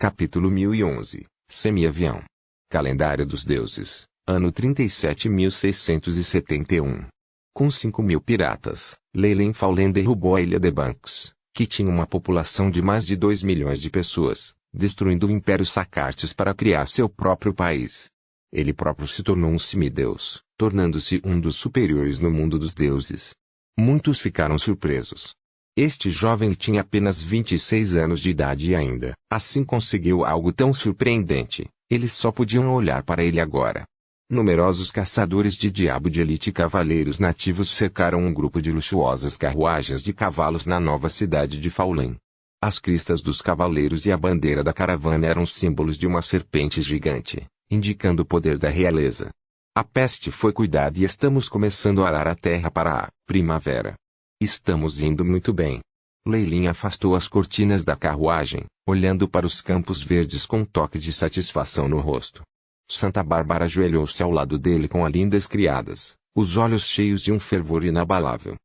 Capítulo 1011. Semi-avião. Calendário dos deuses. Ano 37.671. Com 5.000 piratas, Leyland Fallen derrubou a ilha de Banks, que tinha uma população de mais de 2 milhões de pessoas, destruindo o Império Sacartes para criar seu próprio país. Ele próprio se tornou um semideus, tornando-se um dos superiores no mundo dos deuses. Muitos ficaram surpresos. Este jovem tinha apenas 26 anos de idade e ainda assim conseguiu algo tão surpreendente. Eles só podiam olhar para ele agora. Numerosos caçadores de diabo de elite e cavaleiros nativos cercaram um grupo de luxuosas carruagens de cavalos na nova cidade de Fallen. As cristas dos cavaleiros e a bandeira da caravana eram símbolos de uma serpente gigante, indicando o poder da realeza. A peste foi cuidada e estamos começando a arar a terra para a primavera. Estamos indo muito bem. Leyland afastou as cortinas da carruagem, olhando para os campos verdes com um toque de satisfação no rosto. Santa Bárbara ajoelhou-se ao lado dele com as lindas criadas, os olhos cheios de um fervor inabalável.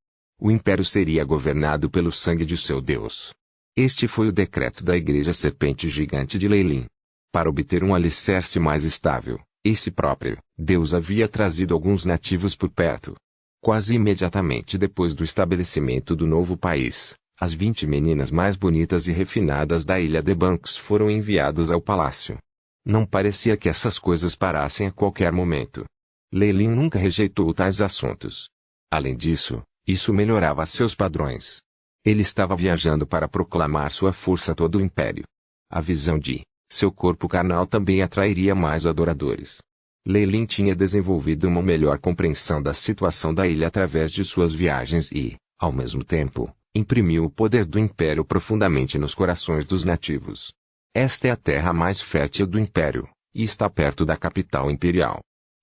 O império seria governado pelo sangue de seu Deus. Este foi o decreto da Igreja Serpente Gigante de Leyland. Para obter um alicerce mais estável, esse próprio Deus havia trazido alguns nativos por perto. Quase imediatamente depois do estabelecimento do novo país, as 20 meninas mais bonitas e refinadas da ilha de Banks foram enviadas ao palácio. Não parecia que essas coisas parassem a qualquer momento. Leyland nunca rejeitou tais assuntos. Além disso, isso melhorava seus padrões. Ele estava viajando para proclamar sua força a todo o império. A visão de seu corpo carnal também atrairia mais adoradores. Leyland tinha desenvolvido uma melhor compreensão da situação da ilha através de suas viagens e, ao mesmo tempo, imprimiu o poder do império profundamente nos corações dos nativos. Esta é a terra mais fértil do império, e está perto da capital imperial.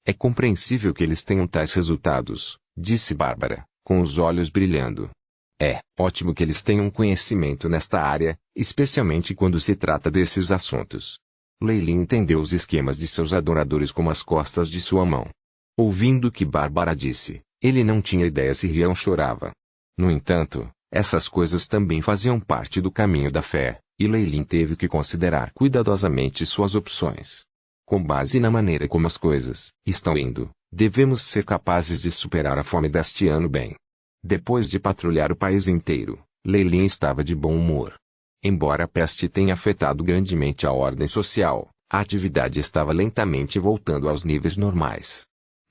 É compreensível que eles tenham tais resultados, disse Bárbara, com os olhos brilhando. É ótimo que eles tenham conhecimento nesta área, especialmente quando se trata desses assuntos. Leyland entendeu os esquemas de seus adoradores como as costas de sua mão. Ouvindo o que Bárbara disse, ele não tinha ideia se ria ou chorava. No entanto, essas coisas também faziam parte do caminho da fé, e Leyland teve que considerar cuidadosamente suas opções. Com base na maneira como as coisas estão indo, devemos ser capazes de superar a fome deste ano bem. Depois de patrulhar o país inteiro, Leyland estava de bom humor. Embora a peste tenha afetado grandemente a ordem social, a atividade estava lentamente voltando aos níveis normais.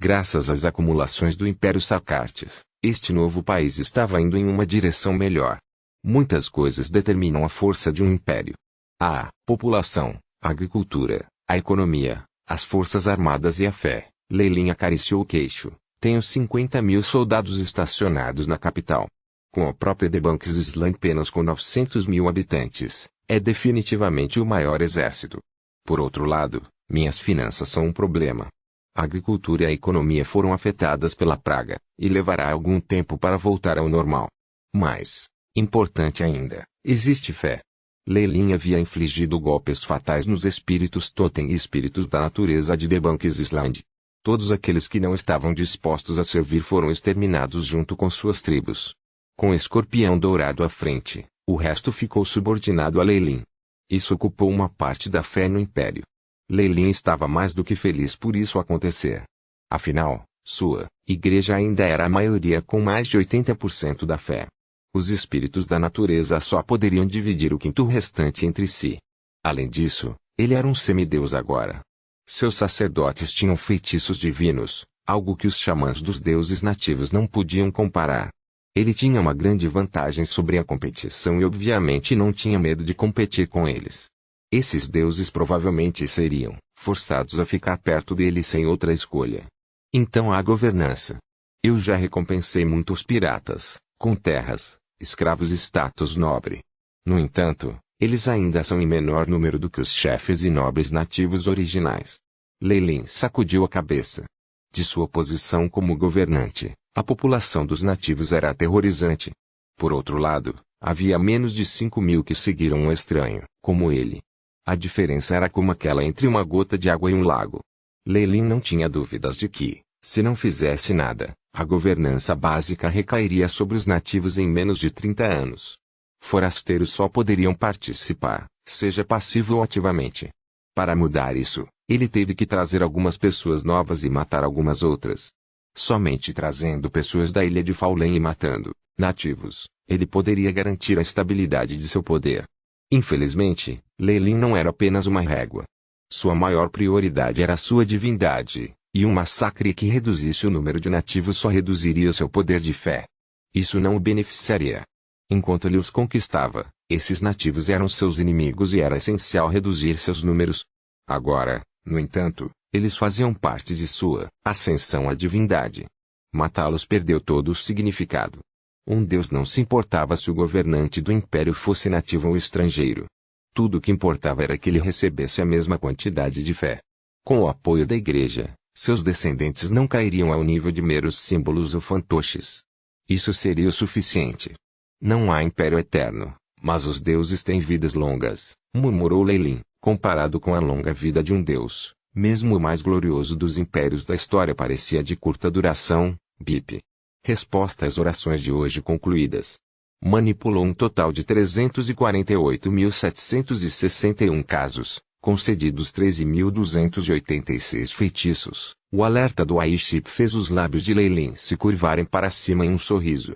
Graças às acumulações do Império Sacartes, este novo país estava indo em uma direção melhor. Muitas coisas determinam a força de um império. A população, a agricultura, a economia, as forças armadas e a fé. Leyland acariciou o queixo. Tenho 50.000 soldados estacionados na capital. Com a própria The Banks Island apenas com 900.000 habitantes, é definitivamente o maior exército. Por outro lado, minhas finanças são um problema. A agricultura e a economia foram afetadas pela praga, e levará algum tempo para voltar ao normal. Mas, importante ainda, existe fé. Leyland havia infligido golpes fatais nos espíritos totem e espíritos da natureza de The Banks Island. Todos aqueles que não estavam dispostos a servir foram exterminados junto com suas tribos. Com o escorpião dourado à frente, o resto ficou subordinado a Leyland. Isso ocupou uma parte da fé no império. Leyland estava mais do que feliz por isso acontecer. Afinal, sua igreja ainda era a maioria com mais de 80% da fé. Os espíritos da natureza só poderiam dividir o quinto restante entre si. Além disso, ele era um semideus agora. Seus sacerdotes tinham feitiços divinos, algo que os xamãs dos deuses nativos não podiam comparar. Ele tinha uma grande vantagem sobre a competição e obviamente não tinha medo de competir com eles. Esses deuses provavelmente seriam forçados a ficar perto dele sem outra escolha. Então há governança. Eu já recompensei muitos piratas, com terras, escravos e status nobre. No entanto, eles ainda são em menor número do que os chefes e nobres nativos originais. Leyland sacudiu a cabeça. De sua posição como governante, a população dos nativos era aterrorizante. Por outro lado, havia menos de 5.000 que seguiram um estranho, como ele. A diferença era como aquela entre uma gota de água e um lago. Leyland não tinha dúvidas de que, se não fizesse nada, a governança básica recairia sobre os nativos em menos de 30 anos. Forasteiros só poderiam participar, seja passivo ou ativamente. Para mudar isso, ele teve que trazer algumas pessoas novas e matar algumas outras. Somente trazendo pessoas da ilha de Fallen e matando nativos, ele poderia garantir a estabilidade de seu poder. Infelizmente, Leilin não era apenas uma régua. Sua maior prioridade era sua divindade, e um massacre que reduzisse o número de nativos só reduziria seu poder de fé. Isso não o beneficiaria. Enquanto ele os conquistava, esses nativos eram seus inimigos e era essencial reduzir seus números. Agora, no entanto, eles faziam parte de sua ascensão à divindade. Matá-los perdeu todo o significado. Um deus não se importava se o governante do império fosse nativo ou estrangeiro. Tudo o que importava era que ele recebesse a mesma quantidade de fé. Com o apoio da igreja, seus descendentes não cairiam ao nível de meros símbolos ou fantoches. Isso seria o suficiente. Não há império eterno, mas os deuses têm vidas longas, murmurou Leilin. Comparado com a longa vida de um deus, mesmo o mais glorioso dos impérios da história parecia de curta duração. Bip. Resposta às orações de hoje concluídas. Manipulou um total de 348.761 casos, concedidos 13.286 feitiços. O alerta do Aiship fez os lábios de Leilin se curvarem para cima em um sorriso.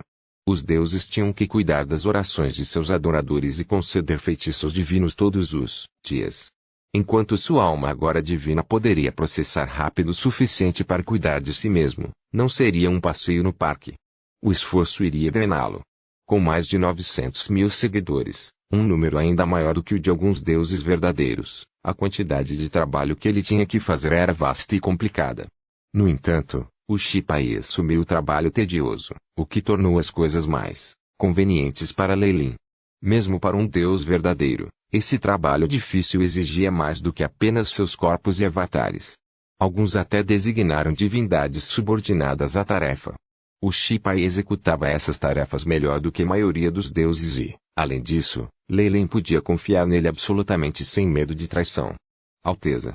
Os deuses tinham que cuidar das orações de seus adoradores e conceder feitiços divinos todos os dias. Enquanto sua alma agora divina poderia processar rápido o suficiente para cuidar de si mesmo, não seria um passeio no parque. O esforço iria drená-lo. Com mais de 900.000 seguidores, um número ainda maior do que o de alguns deuses verdadeiros, a quantidade de trabalho que ele tinha que fazer era vasta e complicada. No entanto, o Shipai assumiu o trabalho tedioso, o que tornou as coisas mais convenientes para Leilin. Mesmo para um deus verdadeiro, esse trabalho difícil exigia mais do que apenas seus corpos e avatares. Alguns até designaram divindades subordinadas à tarefa. O Shipai executava essas tarefas melhor do que a maioria dos deuses e, além disso, Leilin podia confiar nele absolutamente sem medo de traição. Alteza.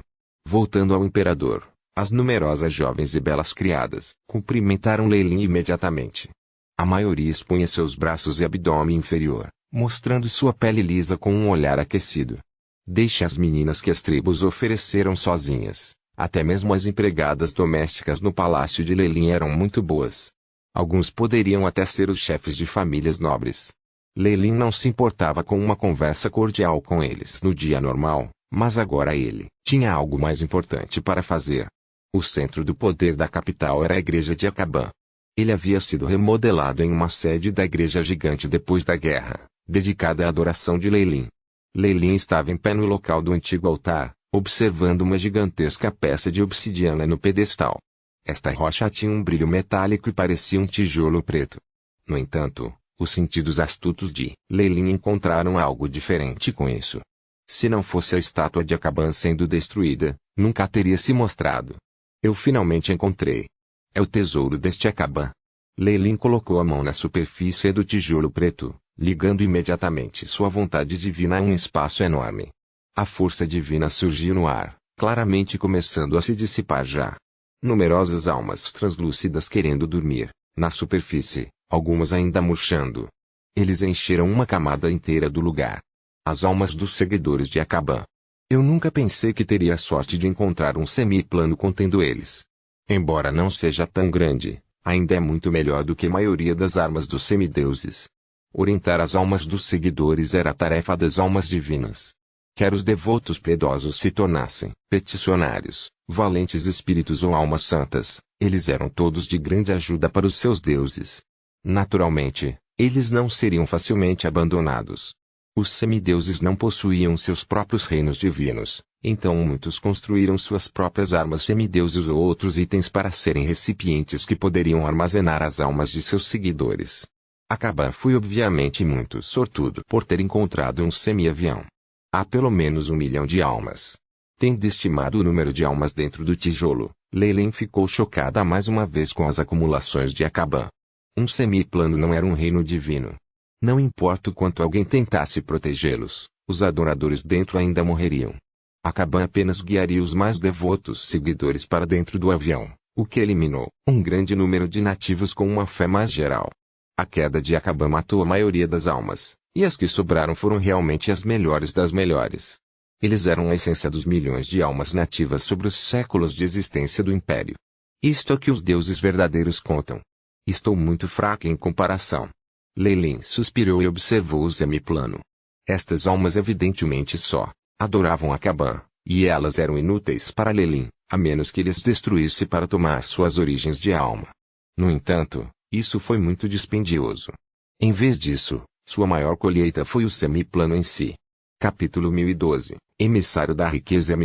Voltando ao imperador, as numerosas jovens e belas criadas cumprimentaram Leilin imediatamente. A maioria expunha seus braços e abdômen inferior, mostrando sua pele lisa com um olhar aquecido. Deixe as meninas que as tribos ofereceram sozinhas. Até mesmo as empregadas domésticas no palácio de Leilin eram muito boas. Alguns poderiam até ser os chefes de famílias nobres. Leilin não se importava com uma conversa cordial com eles no dia normal, mas agora ele tinha algo mais importante para fazer. O centro do poder da capital era a igreja de Aqaban. Ele havia sido remodelado em uma sede da igreja gigante depois da guerra, dedicada à adoração de Leilin. Leilin estava em pé no local do antigo altar, observando uma gigantesca peça de obsidiana no pedestal. Esta rocha tinha um brilho metálico e parecia um tijolo preto. No entanto, os sentidos astutos de Leilin encontraram algo diferente com isso. Se não fosse a estátua de Aqaban sendo destruída, nunca teria se mostrado. Eu finalmente encontrei. É o tesouro deste Aqaban. Leilin colocou a mão na superfície do tijolo preto, ligando imediatamente sua vontade divina a um espaço enorme. A força divina surgiu no ar, claramente começando a se dissipar já. Numerosas almas translúcidas querendo dormir, na superfície, algumas ainda murchando. Eles encheram uma camada inteira do lugar. As almas dos seguidores de Aqaban. Eu nunca pensei que teria a sorte de encontrar um semiplano contendo eles. Embora não seja tão grande, ainda é muito melhor do que a maioria das armas dos semideuses. Orientar as almas dos seguidores era a tarefa das almas divinas. Quer os devotos piedosos se tornassem peticionários, valentes espíritos ou almas santas, eles eram todos de grande ajuda para os seus deuses. Naturalmente, eles não seriam facilmente abandonados. Os semideuses não possuíam seus próprios reinos divinos, então muitos construíram suas próprias armas semideuses ou outros itens para serem recipientes que poderiam armazenar as almas de seus seguidores. Aqaban foi obviamente muito sortudo por ter encontrado um semi-avião. Há pelo menos 1 milhão de almas. Tendo estimado o número de almas dentro do tijolo, Leilin ficou chocada mais uma vez com as acumulações de Aqaban. Um semiplano não era um reino divino. Não importa o quanto alguém tentasse protegê-los, os adoradores dentro ainda morreriam. Aqaban apenas guiaria os mais devotos seguidores para dentro do avião, o que eliminou um grande número de nativos com uma fé mais geral. A queda de Aqaban matou a maioria das almas, E as que sobraram foram realmente as melhores das melhores. Eles eram a essência dos milhões de almas nativas sobre os séculos de existência do Império. Isto é o que os deuses verdadeiros contam. Estou muito fraca em comparação. Leilin suspirou e observou o semiplano. Estas almas evidentemente só adoravam Akaban, e elas eram inúteis para Leilin, a menos que eles destruísse para tomar suas origens de alma. No entanto, isso foi muito dispendioso. Em vez disso, sua maior colheita foi o semiplano em si. Capítulo 1012. Emissário da riqueza.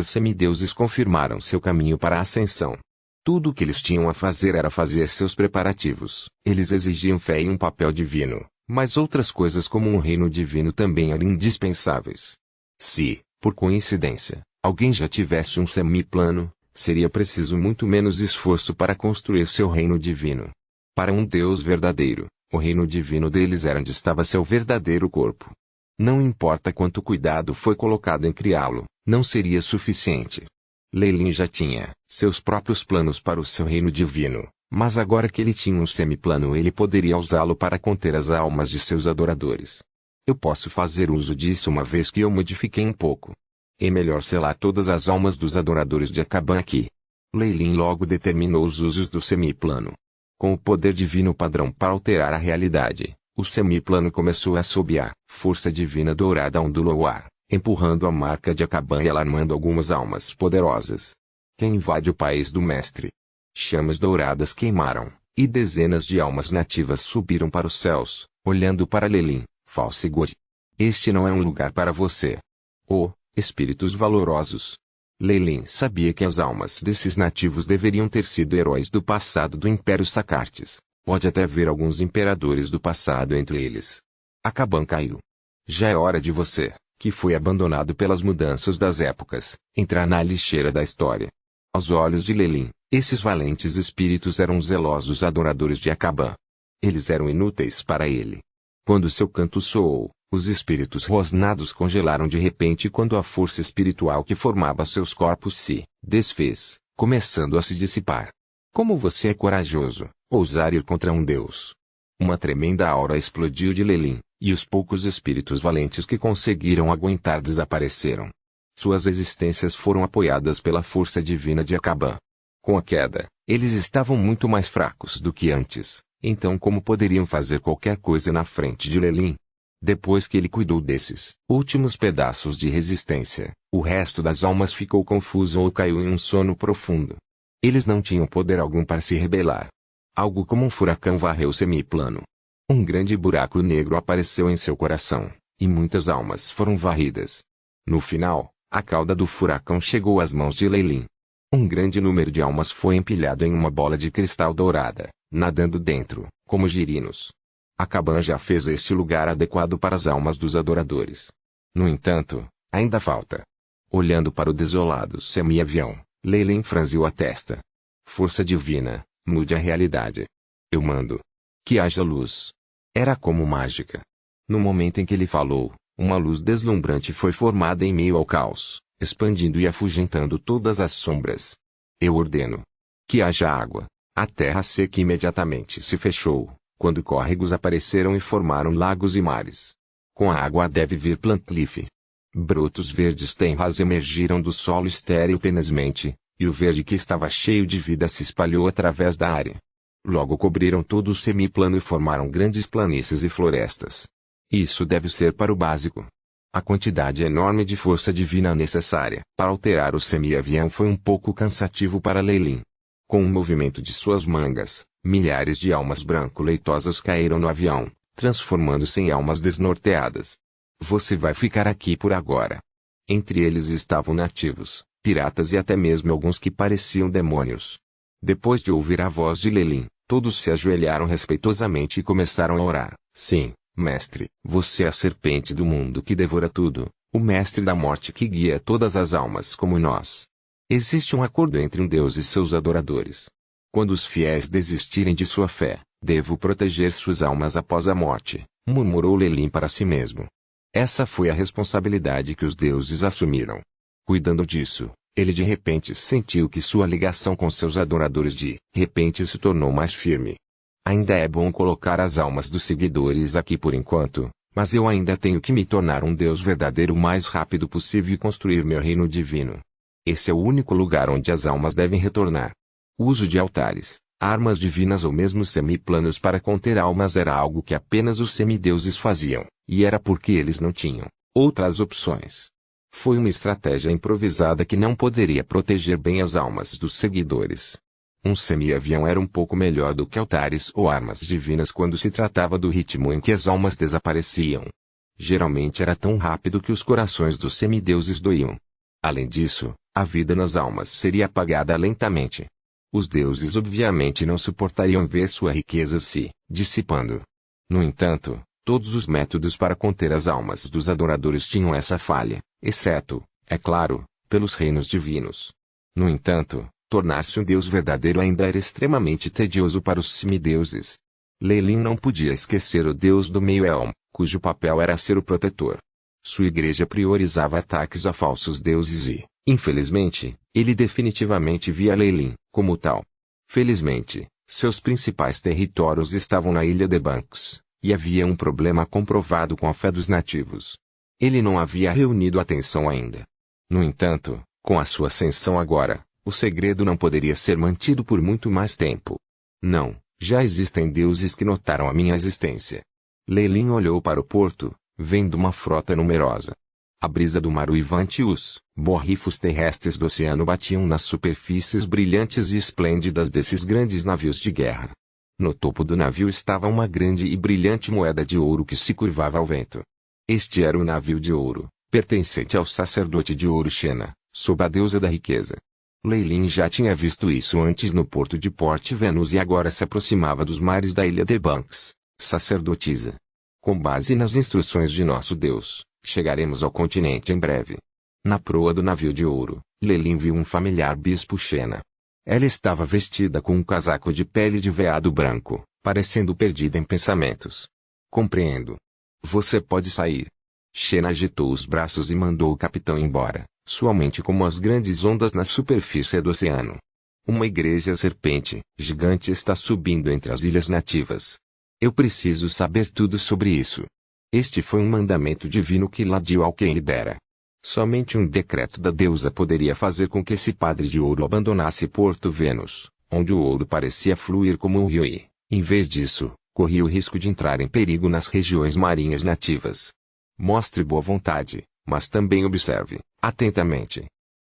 Semideuses confirmaram seu caminho para a ascensão. Tudo o que eles tinham a fazer era fazer seus preparativos. Eles exigiam fé e um papel divino, mas outras coisas como um reino divino também eram indispensáveis. Se, por coincidência, alguém já tivesse um semiplano, seria preciso muito menos esforço para construir seu reino divino. Para um Deus verdadeiro, o reino divino deles era onde estava seu verdadeiro corpo. Não importa quanto cuidado foi colocado em criá-lo, não seria suficiente. Leilin já tinha seus próprios planos para o seu reino divino, mas agora que ele tinha um semiplano ele poderia usá-lo para conter as almas de seus adoradores. Eu posso fazer uso disso uma vez que eu modifiquei um pouco. É melhor selar todas as almas dos adoradores de Akaban aqui. Leilin logo determinou os usos do semiplano. Com o poder divino padrão para alterar a realidade, o semiplano começou a assobiar. Força divina dourada ondulou o ar, empurrando a marca de Akaban e alarmando algumas almas poderosas. Quem invade o país do mestre? Chamas douradas queimaram, e dezenas de almas nativas subiram para os céus, olhando para Leilin, Falsigod. Este não é um lugar para você. Oh, espíritos valorosos! Leilin sabia que as almas desses nativos deveriam ter sido heróis do passado do Império Sacartes. Pode até haver alguns imperadores do passado entre eles. Akaban caiu. Já é hora de você, que foi abandonado pelas mudanças das épocas, entrar na lixeira da história. Aos olhos de Leilin, esses valentes espíritos eram zelosos adoradores de Akaban. Eles eram inúteis para ele. Quando seu canto soou, os espíritos rosnados congelaram de repente quando a força espiritual que formava seus corpos se desfez, começando a se dissipar. Como você é corajoso, ousar ir contra um deus. Uma tremenda aura explodiu de Leilin, e os poucos espíritos valentes que conseguiram aguentar desapareceram. Suas existências foram apoiadas pela força divina de Akaban. Com a queda, eles estavam muito mais fracos do que antes, então como poderiam fazer qualquer coisa na frente de Leilin? Depois que ele cuidou desses últimos pedaços de resistência, o resto das almas ficou confuso ou caiu em um sono profundo. Eles não tinham poder algum para se rebelar. Algo como um furacão varreu o semiplano. Um grande buraco negro apareceu em seu coração, e muitas almas foram varridas. No final, a cauda do furacão chegou às mãos de Leilin. Um grande número de almas foi empilhado em uma bola de cristal dourada, nadando dentro, como girinos. Akaban já fez este lugar adequado para as almas dos adoradores. No entanto, ainda falta. Olhando para o desolado semi-avião, Leilin franziu a testa. Força divina, mude a realidade. Eu mando. Que haja luz. Era como mágica. No momento em que ele falou, uma luz deslumbrante foi formada em meio ao caos, expandindo e afugentando todas as sombras. Eu ordeno. Que haja água. A terra seca imediatamente se fechou, quando córregos apareceram e formaram lagos e mares. Com a água deve vir plantlife. Brotos verdes tenras emergiram do solo estéril tenazmente, e o verde que estava cheio de vida se espalhou através da área. Logo cobriram todo o semiplano e formaram grandes planícies e florestas. Isso deve ser para o básico. A quantidade enorme de força divina necessária para alterar o semi-avião foi um pouco cansativo para Leilin. Com o movimento de suas mangas, milhares de almas branco-leitosas caíram no avião, transformando-se em almas desnorteadas. Você vai ficar aqui por agora. Entre eles estavam nativos, piratas e até mesmo alguns que pareciam demônios. Depois de ouvir a voz de Leilin, todos se ajoelharam respeitosamente e começaram a orar. Sim, mestre, você é a serpente do mundo que devora tudo, o mestre da morte que guia todas as almas como nós. Existe um acordo entre um Deus e seus adoradores. Quando os fiéis desistirem de sua fé, devo proteger suas almas após a morte, murmurou Leilin para si mesmo. Essa foi a responsabilidade que os deuses assumiram. Cuidando disso, ele de repente sentiu que sua ligação com seus adoradores de repente se tornou mais firme. Ainda é bom colocar as almas dos seguidores aqui por enquanto, mas eu ainda tenho que me tornar um Deus verdadeiro o mais rápido possível e construir meu reino divino. Esse é o único lugar onde as almas devem retornar. O uso de altares, armas divinas ou mesmo semiplanos para conter almas era algo que apenas os semideuses faziam, e era porque eles não tinham outras opções. Foi uma estratégia improvisada que não poderia proteger bem as almas dos seguidores. Um semi-avião era um pouco melhor do que altares ou armas divinas quando se tratava do ritmo em que as almas desapareciam. Geralmente era tão rápido que os corações dos semideuses doíam. Além disso, a vida nas almas seria apagada lentamente. Os deuses obviamente não suportariam ver sua riqueza se dissipando. No entanto, todos os métodos para conter as almas dos adoradores tinham essa falha, exceto, é claro, pelos reinos divinos. No entanto, tornar-se um deus verdadeiro ainda era extremamente tedioso para os semideuses. Leilin não podia esquecer o deus do meio-elmo, cujo papel era ser o protetor. Sua igreja priorizava ataques a falsos deuses e, infelizmente, ele definitivamente via Leilin como tal. Felizmente, seus principais territórios estavam na ilha de Banks, e havia um problema comprovado com a fé dos nativos. Ele não havia reunido atenção ainda. No entanto, com a sua ascensão agora, o segredo não poderia ser mantido por muito mais tempo. Não, já existem deuses que notaram a minha existência. Leilin olhou para o porto, vendo uma frota numerosa. A brisa do mar uivante e os borrifos terrestres do oceano batiam nas superfícies brilhantes e esplêndidas desses grandes navios de guerra. No topo do navio estava uma grande e brilhante moeda de ouro que se curvava ao vento. Este era o navio de ouro, pertencente ao sacerdote de ouro Xena, sob a deusa da riqueza. Leilin já tinha visto isso antes no porto de Port Venus e agora se aproximava dos mares da ilha de Banks, sacerdotisa. Com base nas instruções de nosso Deus, chegaremos ao continente em breve. Na proa do navio de ouro, Leilin viu um familiar bispo Xena. Ela estava vestida com um casaco de pele de veado branco, parecendo perdida em pensamentos. Compreendo. Você pode sair. Xena agitou os braços e mandou o capitão embora, suavemente como as grandes ondas na superfície do oceano. Uma igreja serpente gigante está subindo entre as ilhas nativas. Eu preciso saber tudo sobre isso. Este foi um mandamento divino que Ladiu ao quem lhe dera. Somente um decreto da deusa poderia fazer com que esse padre de ouro abandonasse Porto Venus, onde o ouro parecia fluir como um rio e, em vez disso, corria o risco de entrar em perigo nas regiões marinhas nativas. Mostre boa vontade, mas também observe, atentamente.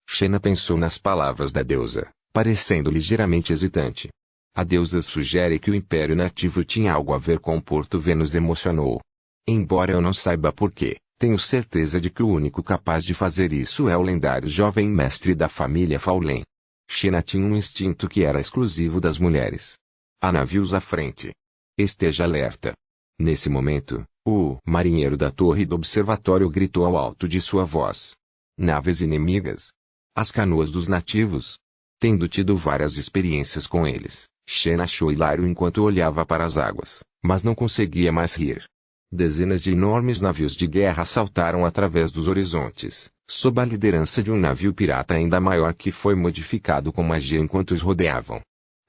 Xena pensou nas palavras da deusa, parecendo ligeiramente hesitante. A deusa sugere que o Império Nativo tinha algo a ver com o Porto Venus emocionou. Embora eu não saiba porquê, tenho certeza de que o único capaz de fazer isso é o lendário jovem mestre da família Faulen. Xena tinha um instinto que era exclusivo das mulheres. Há navios à frente. Esteja alerta. Nesse momento, o marinheiro da torre do observatório gritou ao alto de sua voz. Naves inimigas. As canoas dos nativos. Tendo tido várias experiências com eles, Xena achou hilário enquanto olhava para as águas, mas não conseguia mais rir. Dezenas de enormes navios de guerra saltaram através dos horizontes, sob a liderança de um navio pirata ainda maior que foi modificado com magia enquanto os rodeavam.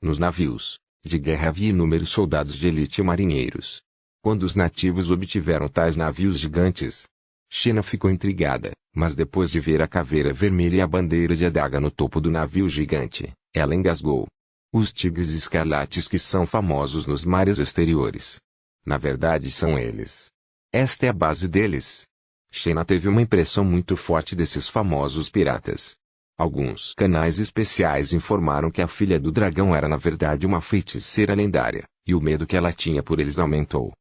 Nos navios de guerra havia inúmeros soldados de elite e marinheiros. Quando os nativos obtiveram tais navios gigantes, Xena ficou intrigada, mas depois de ver a caveira vermelha e a bandeira de adaga no topo do navio gigante, ela engasgou. Os tigres escarlates que são famosos nos mares exteriores. Na verdade são eles. Esta é a base deles. Xena teve uma impressão muito forte desses famosos piratas. Alguns canais especiais informaram que a filha do dragão era na verdade uma feiticeira lendária, e o medo que ela tinha por eles aumentou.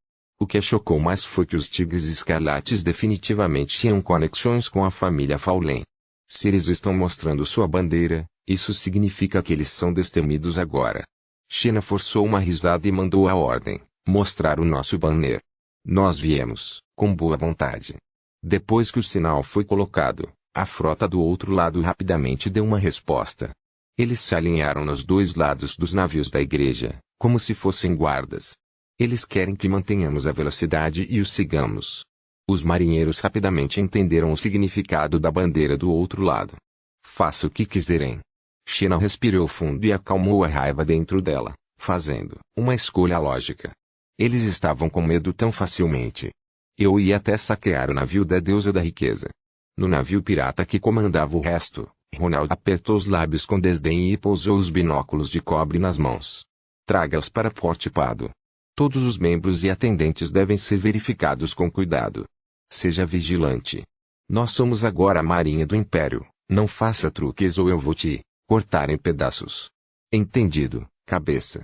O que a chocou mais foi que os tigres escarlates definitivamente tinham conexões com a família Faulen. Se eles estão mostrando sua bandeira, isso significa que eles são destemidos agora. Xena forçou uma risada e mandou a ordem, mostrar o nosso banner. Nós viemos, com boa vontade. Depois que o sinal foi colocado, a frota do outro lado rapidamente deu uma resposta. Eles se alinharam nos dois lados dos navios da igreja, como se fossem guardas. Eles querem que mantenhamos a velocidade e os sigamos. Os marinheiros rapidamente entenderam o significado da bandeira do outro lado. Faça o que quiserem. Xena respirou fundo e acalmou a raiva dentro dela, fazendo uma escolha lógica. Eles estavam com medo tão facilmente. Eu ia até saquear o navio da deusa da riqueza. No navio pirata que comandava o resto, Ronald apertou os lábios com desdém e pousou os binóculos de cobre nas mãos. Traga-os para Port Pado. Todos os membros e atendentes devem ser verificados com cuidado. Seja vigilante. Nós somos agora a Marinha do Império. Não faça truques ou eu vou te cortar em pedaços. Entendido, cabeça.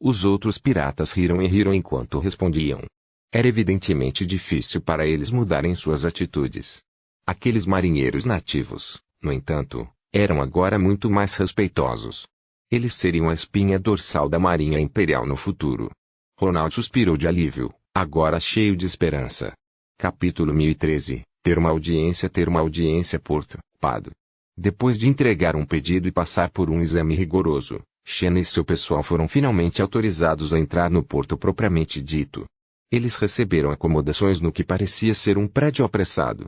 Os outros piratas riram e riram enquanto respondiam. Era evidentemente difícil para eles mudarem suas atitudes. Aqueles marinheiros nativos, no entanto, eram agora muito mais respeitosos. Eles seriam a espinha dorsal da Marinha Imperial no futuro. Ronald suspirou de alívio, agora cheio de esperança. Capítulo 1013. Ter uma audiência Porto Pado. Depois de entregar um pedido e passar por um exame rigoroso, Xena e seu pessoal foram finalmente autorizados a entrar no porto propriamente dito. Eles receberam acomodações no que parecia ser um prédio apressado.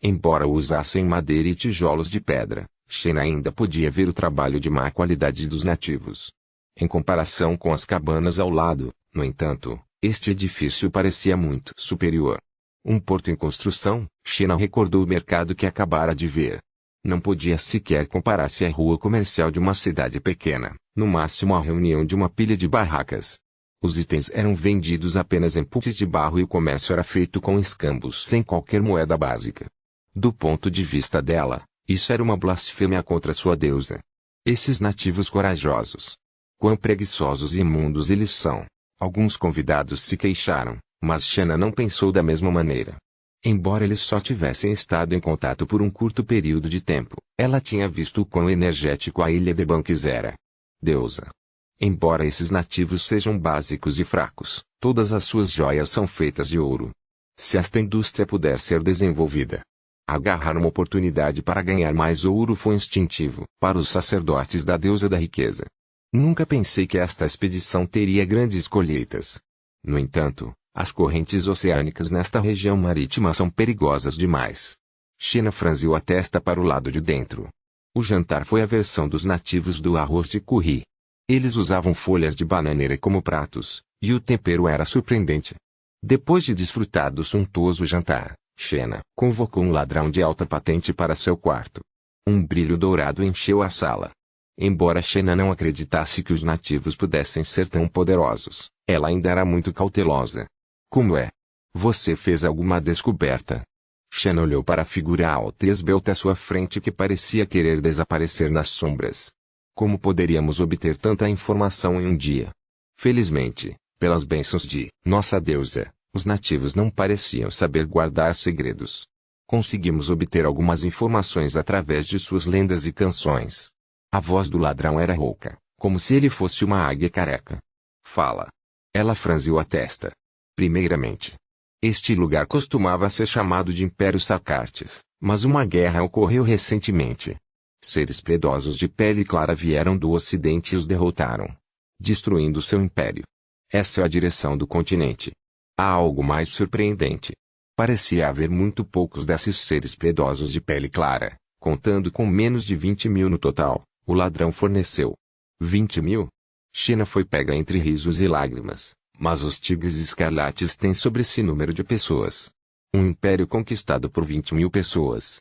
Embora usassem madeira e tijolos de pedra, Xena ainda podia ver o trabalho de má qualidade dos nativos. Em comparação com as cabanas ao lado, no entanto, este edifício parecia muito superior. Um porto em construção, Xena recordou o mercado que acabara de ver. Não podia sequer comparar-se à rua comercial de uma cidade pequena, no máximo à reunião de uma pilha de barracas. Os itens eram vendidos apenas em puts de barro e o comércio era feito com escambos sem qualquer moeda básica. Do ponto de vista dela, isso era uma blasfêmia contra sua deusa. Esses nativos corajosos. Quão preguiçosos e imundos eles são. Alguns convidados se queixaram, mas Xena não pensou da mesma maneira. Embora eles só tivessem estado em contato por um curto período de tempo, ela tinha visto o quão energético a ilha de Banks era. Deusa. Embora esses nativos sejam básicos e fracos, todas as suas joias são feitas de ouro. Se esta indústria puder ser desenvolvida, agarrar uma oportunidade para ganhar mais ouro foi instintivo para os sacerdotes da deusa da riqueza. Nunca pensei que esta expedição teria grandes colheitas. No entanto, as correntes oceânicas nesta região marítima são perigosas demais. Xena franziu a testa para o lado de dentro. O jantar foi a versão dos nativos do arroz de curry. Eles usavam folhas de bananeira como pratos, e o tempero era surpreendente. Depois de desfrutar do suntuoso jantar, Xena convocou um ladrão de alta patente para seu quarto. Um brilho dourado encheu a sala. Embora Xena não acreditasse que os nativos pudessem ser tão poderosos, ela ainda era muito cautelosa. Como é? Você fez alguma descoberta? Xena olhou para a figura alta e esbelta à sua frente que parecia querer desaparecer nas sombras. Como poderíamos obter tanta informação em um dia? Felizmente, pelas bênçãos de nossa deusa, os nativos não pareciam saber guardar segredos. Conseguimos obter algumas informações através de suas lendas e canções. A voz do ladrão era rouca, como se ele fosse uma águia careca. Fala. Ela franziu a testa. Primeiramente, este lugar costumava ser chamado de Império Sacartes, mas uma guerra ocorreu recentemente. Seres piedosos de pele clara vieram do ocidente e os derrotaram, destruindo seu império. Essa é a direção do continente. Há algo mais surpreendente. Parecia haver muito poucos desses seres piedosos de pele clara, contando com menos de 20.000 no total. O ladrão forneceu 20.000? Xena foi pega entre risos e lágrimas, mas os tigres escarlates têm sobre esse número de pessoas. Um império conquistado por 20.000 pessoas.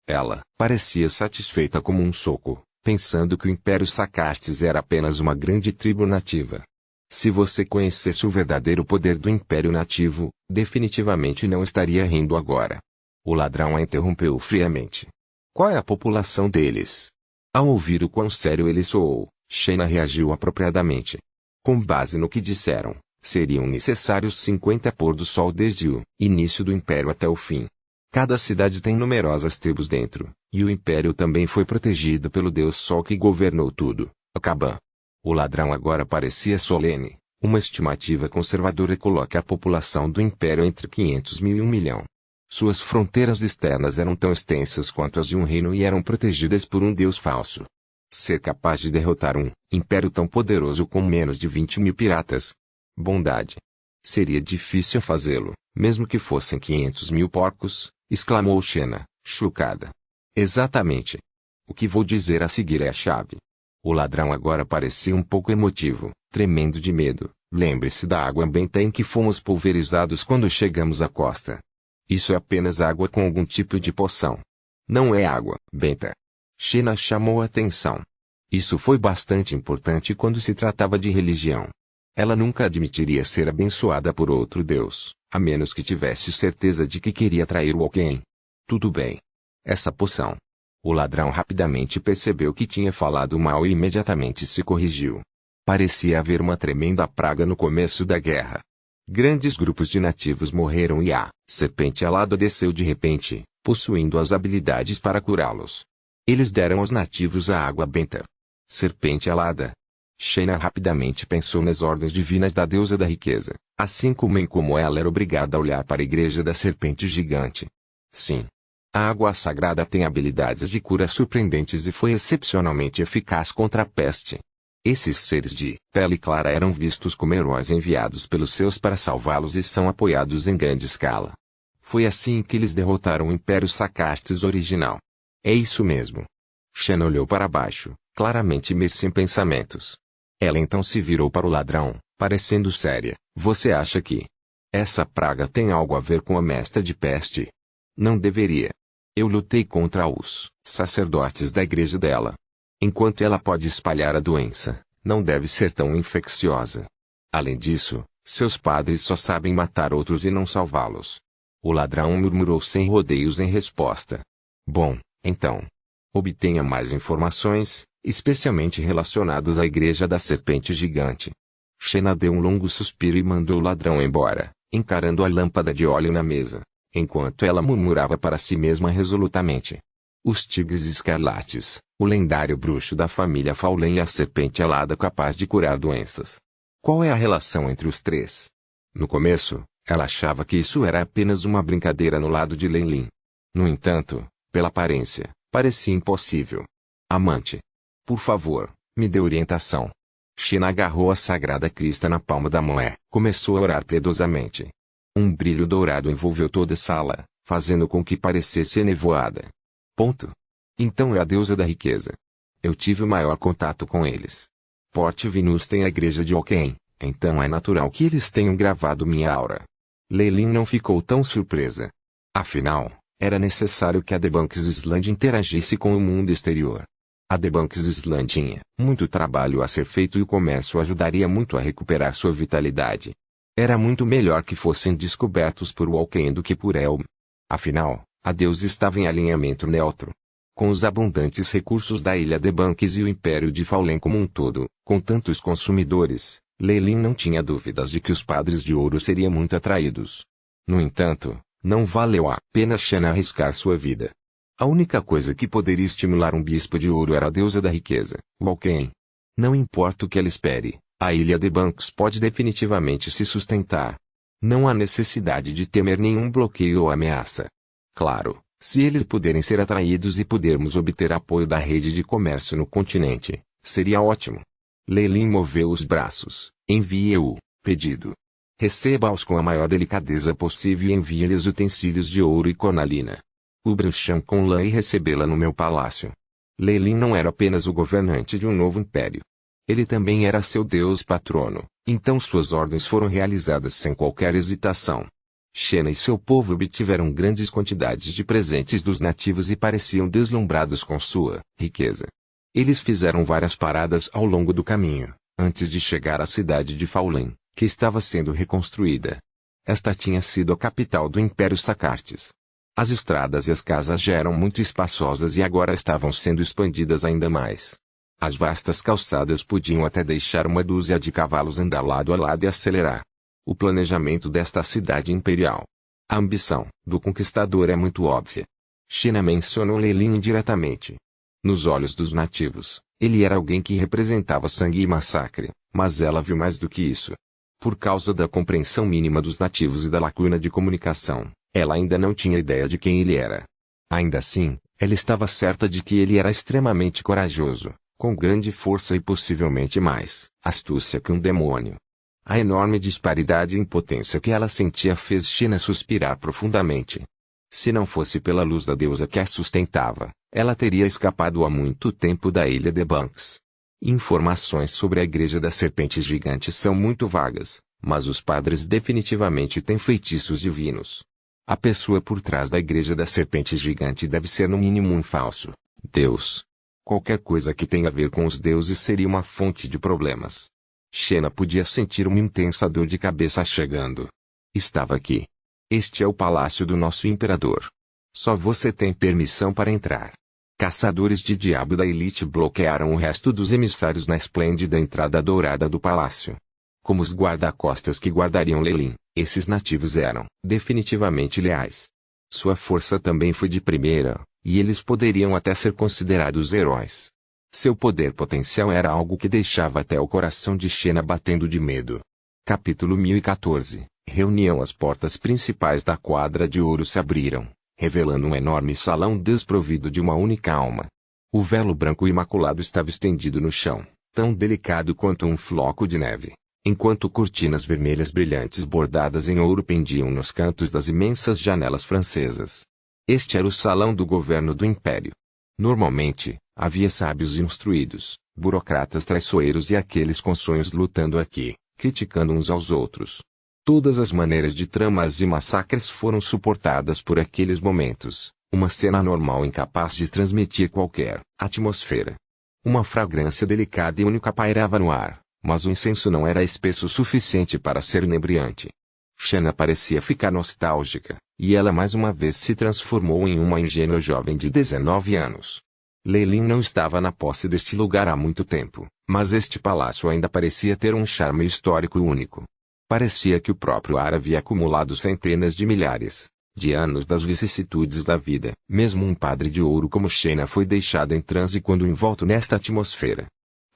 Ela parecia satisfeita como um soco, pensando que o Império Sacartes era apenas uma grande tribo nativa. Se você conhecesse o verdadeiro poder do Império Nativo, definitivamente não estaria rindo agora. O ladrão a interrompeu friamente. Qual é a população deles? Ao ouvir o quão sério ele soou, Xena reagiu apropriadamente. Com base no que disseram, seriam necessários 50 pôr do sol desde o início do Império até o fim. Cada cidade tem numerosas tribos dentro, e o Império também foi protegido pelo Deus Sol que governou tudo, Akaban. O ladrão agora parecia solene. Uma estimativa conservadora coloca a população do Império entre 500.000 e 1 milhão. Suas fronteiras externas eram tão extensas quanto as de um reino e eram protegidas por um deus falso. Ser capaz de derrotar um império tão poderoso com menos de 20.000 piratas? Bondade. Seria difícil fazê-lo, mesmo que fossem 500.000 porcos, exclamou Xena, chocada. Exatamente. O que vou dizer a seguir é a chave. O ladrão agora parecia um pouco emotivo, tremendo de medo. Lembre-se da água benta em que fomos pulverizados quando chegamos à costa. Isso é apenas água com algum tipo de poção. Não é água benta. Sheena chamou a atenção. Isso foi bastante importante quando se tratava de religião. Ela nunca admitiria ser abençoada por outro Deus, a menos que tivesse certeza de que queria trair o alguém. Tudo bem. Essa poção. O ladrão rapidamente percebeu que tinha falado mal e imediatamente se corrigiu. Parecia haver uma tremenda praga no começo da guerra. Grandes grupos de nativos morreram e a serpente alada desceu de repente, possuindo as habilidades para curá-los. Eles deram aos nativos a água benta. Serpente alada. Sheena rapidamente pensou nas ordens divinas da deusa da riqueza, assim como em como ela era obrigada a olhar para a igreja da serpente gigante. Sim. A água sagrada tem habilidades de cura surpreendentes e foi excepcionalmente eficaz contra a peste. Esses seres de pele clara eram vistos como heróis enviados pelos seus para salvá-los e são apoiados em grande escala. Foi assim que eles derrotaram o Império Sacartes original. É isso mesmo. Sheena olhou para baixo, claramente imersa em pensamentos. Ela então se virou para o ladrão, parecendo séria. Você acha que essa praga tem algo a ver com a mestra de peste? Não deveria. Eu lutei contra os sacerdotes da igreja dela. Enquanto ela pode espalhar a doença, não deve ser tão infecciosa. Além disso, seus padres só sabem matar outros e não salvá-los. O ladrão murmurou sem rodeios em resposta. Bom, então. Obtenha mais informações, especialmente relacionadas à igreja da serpente gigante. Sheena deu um longo suspiro e mandou o ladrão embora, encarando a lâmpada de óleo na mesa, enquanto ela murmurava para si mesma resolutamente. Os tigres escarlates, o lendário bruxo da família Faulen e a serpente alada capaz de curar doenças. Qual é a relação entre os três? No começo, ela achava que isso era apenas uma brincadeira no lado de Leilin. No entanto, pela aparência, parecia impossível. Amante. Por favor, me dê orientação. Sheena agarrou a sagrada crista na palma da mão e começou a orar piedosamente. Um brilho dourado envolveu toda a sala, fazendo com que parecesse enevoada. Ponto. Então é a deusa da riqueza. Eu tive o maior contato com eles. Port Venus tem a igreja de Alken, então é natural que eles tenham gravado minha aura. Leilin não ficou tão surpresa. Afinal, era necessário que a The Banks Island interagisse com o mundo exterior. A The Banks Island tinha muito trabalho a ser feito e o comércio ajudaria muito a recuperar sua vitalidade. Era muito melhor que fossem descobertos por Walken do que por Elm. Afinal, a deusa estava em alinhamento neutro. Com os abundantes recursos da ilha The Banks e o Império de Faulen como um todo, com tantos consumidores, Leilin não tinha dúvidas de que os padres de ouro seriam muito atraídos. No entanto, não valeu a pena Sheena arriscar sua vida. A única coisa que poderia estimular um bispo de ouro era a deusa da riqueza, Walken. Não importa o que ela espere, a ilha The Banks pode definitivamente se sustentar. Não há necessidade de temer nenhum bloqueio ou ameaça. Claro, se eles puderem ser atraídos e pudermos obter apoio da rede de comércio no continente, seria ótimo. Leilin moveu os braços. Envie o pedido. Receba-os com a maior delicadeza possível e envie-lhes utensílios de ouro e cornalina. O bruxão com lã e recebê-la no meu palácio. Leilin não era apenas o governante de um novo império. Ele também era seu deus patrono, então suas ordens foram realizadas sem qualquer hesitação. Sheena e seu povo obtiveram grandes quantidades de presentes dos nativos e pareciam deslumbrados com sua riqueza. Eles fizeram várias paradas ao longo do caminho, antes de chegar à cidade de Faulen, que estava sendo reconstruída. Esta tinha sido a capital do Império Sacartes. As estradas e as casas já eram muito espaçosas e agora estavam sendo expandidas ainda mais. As vastas calçadas podiam até deixar uma dúzia de cavalos andar lado a lado e acelerar. O planejamento desta cidade imperial. A ambição do conquistador é muito óbvia. Sheena mencionou Leilin indiretamente. Nos olhos dos nativos, ele era alguém que representava sangue e massacre, mas ela viu mais do que isso. Por causa da compreensão mínima dos nativos e da lacuna de comunicação, ela ainda não tinha ideia de quem ele era. Ainda assim, ela estava certa de que ele era extremamente corajoso, com grande força e possivelmente mais astúcia que um demônio. A enorme disparidade e impotência que ela sentia fez Sheena suspirar profundamente. Se não fosse pela luz da deusa que a sustentava, ela teria escapado há muito tempo da ilha The Banks. Informações sobre a Igreja da Serpente Gigante são muito vagas, mas os padres definitivamente têm feitiços divinos. A pessoa por trás da Igreja da Serpente Gigante deve ser no mínimo um falso Deus. Qualquer coisa que tenha a ver com os deuses seria uma fonte de problemas. Xena podia sentir uma intensa dor de cabeça chegando. Estava aqui. Este é o palácio do nosso imperador. Só você tem permissão para entrar. Caçadores de diabo da elite bloquearam o resto dos emissários na esplêndida entrada dourada do palácio. Como os guarda-costas que guardariam Lelin, esses nativos eram definitivamente leais. Sua força também foi de primeira, e eles poderiam até ser considerados heróis. Seu poder potencial era algo que deixava até o coração de Xena batendo de medo. Capítulo 1014. Reunião. As portas principais da quadra de ouro se abriram, revelando um enorme salão desprovido de uma única alma. O velo branco imaculado estava estendido no chão, tão delicado quanto um floco de neve, enquanto cortinas vermelhas brilhantes bordadas em ouro pendiam nos cantos das imensas janelas francesas. Este era o salão do governo do império. Normalmente, havia sábios instruídos, burocratas traiçoeiros e aqueles com sonhos lutando aqui, criticando uns aos outros. Todas as maneiras de tramas e massacres foram suportadas por aqueles momentos, uma cena normal incapaz de transmitir qualquer atmosfera. Uma fragrância delicada e única pairava no ar, mas o incenso não era espesso o suficiente para ser inebriante. Xena parecia ficar nostálgica, e ela mais uma vez se transformou em uma ingênua jovem de 19 anos. Lelin não estava na posse deste lugar há muito tempo, mas este palácio ainda parecia ter um charme histórico único. Parecia que o próprio ar havia acumulado centenas de milhares de anos das vicissitudes da vida. Mesmo um padre de ouro como Xena foi deixado em transe quando envolto nesta atmosfera.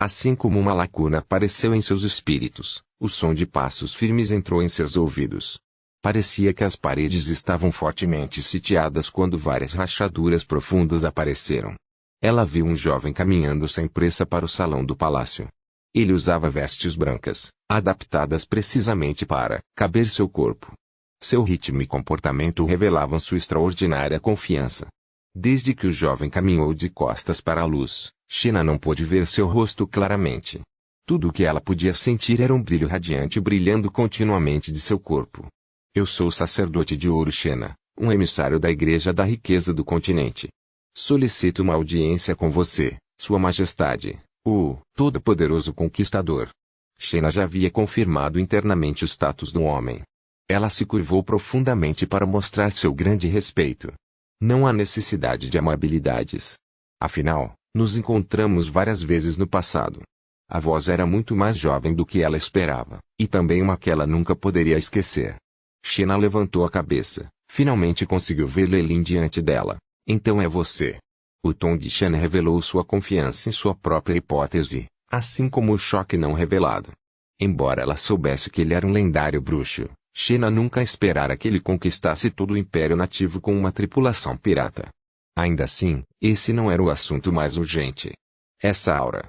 Assim como uma lacuna apareceu em seus espíritos, o som de passos firmes entrou em seus ouvidos. Parecia que as paredes estavam fortemente sitiadas quando várias rachaduras profundas apareceram. Ela viu um jovem caminhando sem pressa para o salão do palácio. Ele usava vestes brancas, adaptadas precisamente para caber seu corpo. Seu ritmo e comportamento revelavam sua extraordinária confiança. Desde que o jovem caminhou de costas para a luz, Xena não pôde ver seu rosto claramente. Tudo o que ela podia sentir era um brilho radiante brilhando continuamente de seu corpo. Eu sou o sacerdote de ouro Xena, um emissário da Igreja da Riqueza do continente. Solicito uma audiência com você, Sua Majestade, o todo-poderoso conquistador. Xena já havia confirmado internamente o status do homem. Ela se curvou profundamente para mostrar seu grande respeito. Não há necessidade de amabilidades. Afinal, nos encontramos várias vezes no passado. A voz era muito mais jovem do que ela esperava, e também uma que ela nunca poderia esquecer. Xena levantou a cabeça, finalmente conseguiu ver Lelin diante dela. Então é você. O tom de Xena revelou sua confiança em sua própria hipótese, assim como o choque não revelado. Embora ela soubesse que ele era um lendário bruxo, Xena nunca esperara que ele conquistasse todo o Império Nativo com uma tripulação pirata. Ainda assim, esse não era o assunto mais urgente. Essa aura.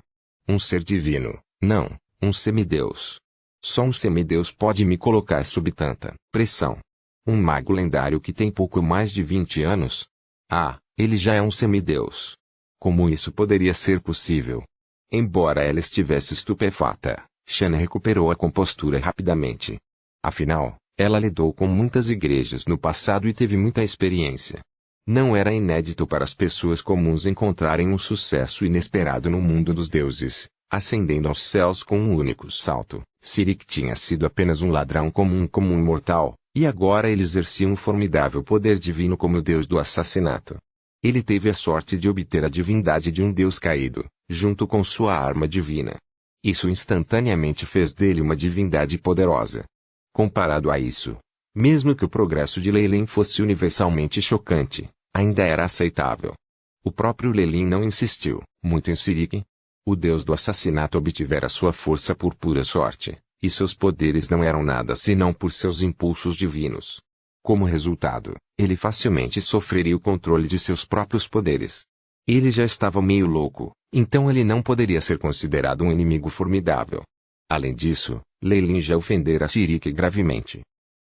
Um ser divino, não, um semideus. Só um semideus pode me colocar sob tanta pressão. Um mago lendário que tem pouco mais de 20 anos? Ah, ele já é um semideus. Como isso poderia ser possível? Embora ela estivesse estupefata, Xena recuperou a compostura rapidamente. Afinal, ela lidou com muitas igrejas no passado e teve muita experiência. Não era inédito para as pessoas comuns encontrarem um sucesso inesperado no mundo dos deuses, ascendendo aos céus com um único salto. Sirik tinha sido apenas um ladrão comum como um mortal, e agora ele exercia um formidável poder divino como o deus do assassinato. Ele teve a sorte de obter a divindade de um deus caído, junto com sua arma divina. Isso instantaneamente fez dele uma divindade poderosa. Comparado a isso, mesmo que o progresso de Lelin fosse universalmente chocante, ainda era aceitável. O próprio Lelin não insistiu muito em Sirik. O deus do assassinato obtivera sua força por pura sorte, e seus poderes não eram nada senão por seus impulsos divinos. Como resultado, ele facilmente sofreria o controle de seus próprios poderes. Ele já estava meio louco, então ele não poderia ser considerado um inimigo formidável. Além disso, Lelin já ofendera Sirik gravemente.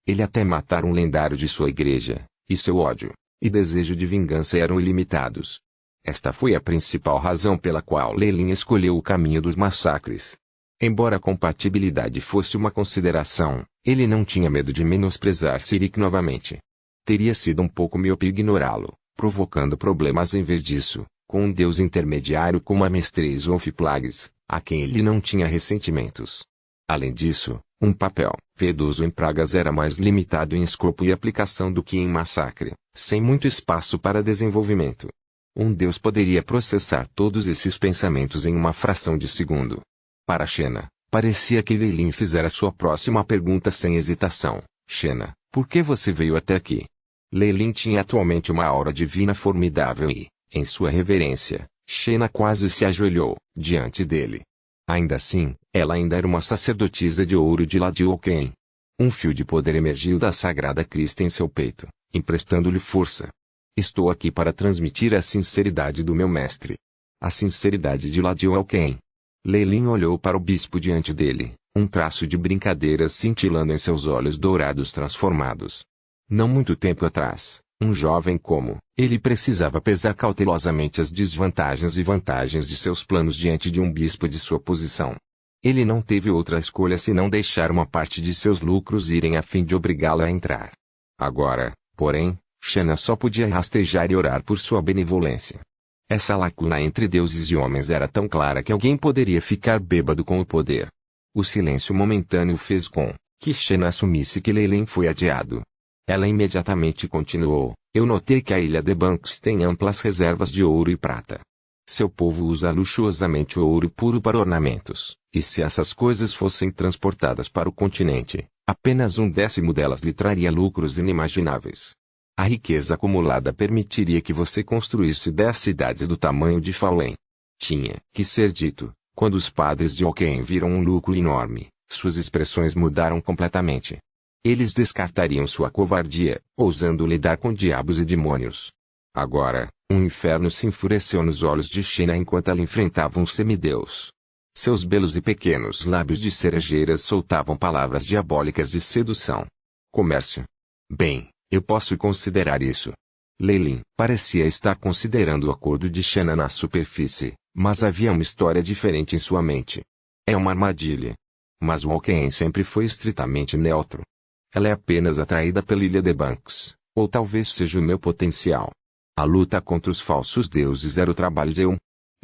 Ele até matara um lendário de sua igreja, e seu ódio e desejo de vingança eram ilimitados. Esta foi a principal razão pela qual Leilin escolheu o caminho dos massacres. Embora a compatibilidade fosse uma consideração, ele não tinha medo de menosprezar Sirik novamente. Teria sido um pouco miope ignorá-lo, provocando problemas em vez disso, com um deus intermediário como a Mistress of Plagues, a quem ele não tinha ressentimentos. Além disso, um papel piedoso em pragas era mais limitado em escopo e aplicação do que em massacre, sem muito espaço para desenvolvimento. Um deus poderia processar todos esses pensamentos em uma fração de segundo. Para Xena, parecia que Leilin fizera sua próxima pergunta sem hesitação. Xena, por que você veio até aqui? Leilin tinha atualmente uma aura divina formidável e, em sua reverência, Xena quase se ajoelhou diante dele. Ainda assim, ela ainda era uma sacerdotisa de ouro de Ladioken. Um fio de poder emergiu da sagrada crista em seu peito, emprestando-lhe força. Estou aqui para transmitir a sinceridade do meu mestre. A sinceridade de Ladioken. Leilin olhou para o bispo diante dele, um traço de brincadeira cintilando em seus olhos dourados transformados. Não muito tempo atrás, um jovem como ele precisava pesar cautelosamente as desvantagens e vantagens de seus planos diante de um bispo de sua posição. Ele não teve outra escolha senão deixar uma parte de seus lucros irem a fim de obrigá-la a entrar. Agora, porém, Xena só podia rastejar e orar por sua benevolência. Essa lacuna entre deuses e homens era tão clara que alguém poderia ficar bêbado com o poder. O silêncio momentâneo fez com que Xena assumisse que Leilin foi adiado. Ela imediatamente continuou. Eu notei que a ilha de Banks tem amplas reservas de ouro e prata. Seu povo usa luxuosamente o ouro puro para ornamentos, e se essas coisas fossem transportadas para o continente, apenas 1/10 delas lhe traria lucros inimagináveis. A riqueza acumulada permitiria que você construísse 10 cidades do tamanho de Fallen. Tinha que ser dito, quando os padres de Oken viram um lucro enorme, suas expressões mudaram completamente. Eles descartariam sua covardia, ousando lidar com diabos e demônios. Agora, um inferno se enfureceu nos olhos de Xena enquanto ela enfrentava um semideus. Seus belos e pequenos lábios de cerejeiras soltavam palavras diabólicas de sedução. Comércio. Bem, eu posso considerar isso. Leilin parecia estar considerando o acordo de Xena na superfície, mas havia uma história diferente em sua mente. É uma armadilha. Mas o Oken sempre foi estritamente neutro. Ela é apenas atraída pela ilha de Banks, ou talvez seja o meu potencial. A luta contra os falsos deuses era o trabalho de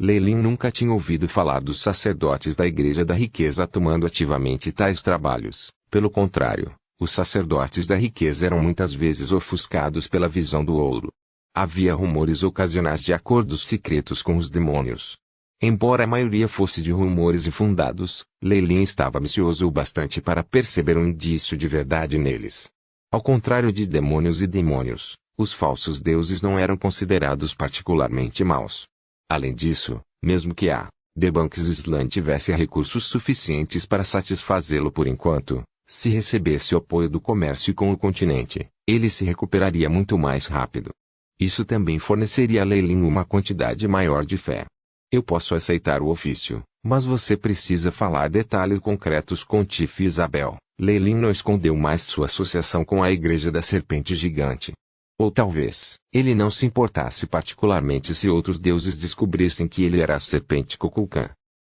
Leilin nunca tinha ouvido falar dos sacerdotes da Igreja da Riqueza tomando ativamente tais trabalhos. Pelo contrário, os sacerdotes da riqueza eram muitas vezes ofuscados pela visão do ouro. Havia rumores ocasionais de acordos secretos com os demônios. Embora a maioria fosse de rumores infundados, Leilin estava ambicioso o bastante para perceber um indício de verdade neles. Ao contrário de demônios e demônios, os falsos deuses não eram considerados particularmente maus. Além disso, mesmo que a The Banks Island tivesse recursos suficientes para satisfazê-lo por enquanto, se recebesse o apoio do comércio com o continente, ele se recuperaria muito mais rápido. Isso também forneceria a Leilin uma quantidade maior de fé. Eu posso aceitar o ofício, mas você precisa falar detalhes concretos com Tiff e Isabel. Leilin não escondeu mais sua associação com a Igreja da Serpente Gigante. Ou talvez, ele não se importasse particularmente se outros deuses descobrissem que ele era a Serpente Kukulkan.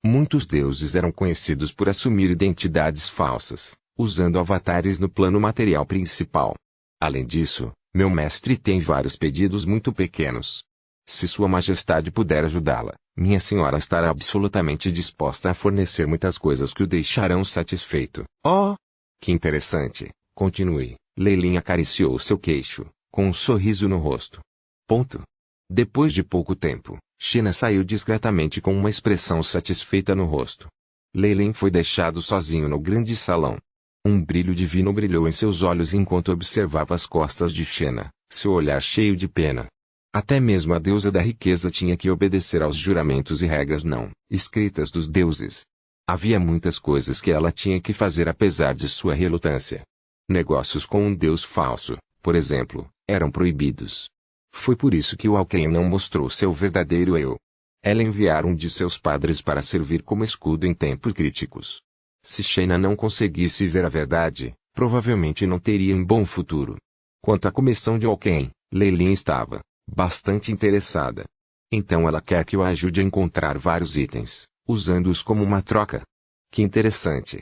Muitos deuses eram conhecidos por assumir identidades falsas, usando avatares no plano material principal. Além disso, meu mestre tem vários pedidos muito pequenos. Se Sua Majestade puder ajudá-la, minha senhora estará absolutamente disposta a fornecer muitas coisas que o deixarão satisfeito. Oh! Que interessante, continue. Leilin acariciou seu queixo, com um sorriso no rosto. Ponto. Depois de pouco tempo, Xena saiu discretamente com uma expressão satisfeita no rosto. Leilin foi deixado sozinho no grande salão. Um brilho divino brilhou em seus olhos enquanto observava as costas de Xena, seu olhar cheio de pena. Até mesmo a deusa da riqueza tinha que obedecer aos juramentos e regras não escritas dos deuses. Havia muitas coisas que ela tinha que fazer apesar de sua relutância. Negócios com um deus falso, por exemplo, eram proibidos. Foi por isso que o Alcain não mostrou seu verdadeiro eu. Ela enviara um de seus padres para servir como escudo em tempos críticos. Se Xena não conseguisse ver a verdade, provavelmente não teria um bom futuro. Quanto à comissão de Alcain, Leilin estava bastante interessada. Então ela quer que eu a ajude a encontrar vários itens, usando-os como uma troca. Que interessante.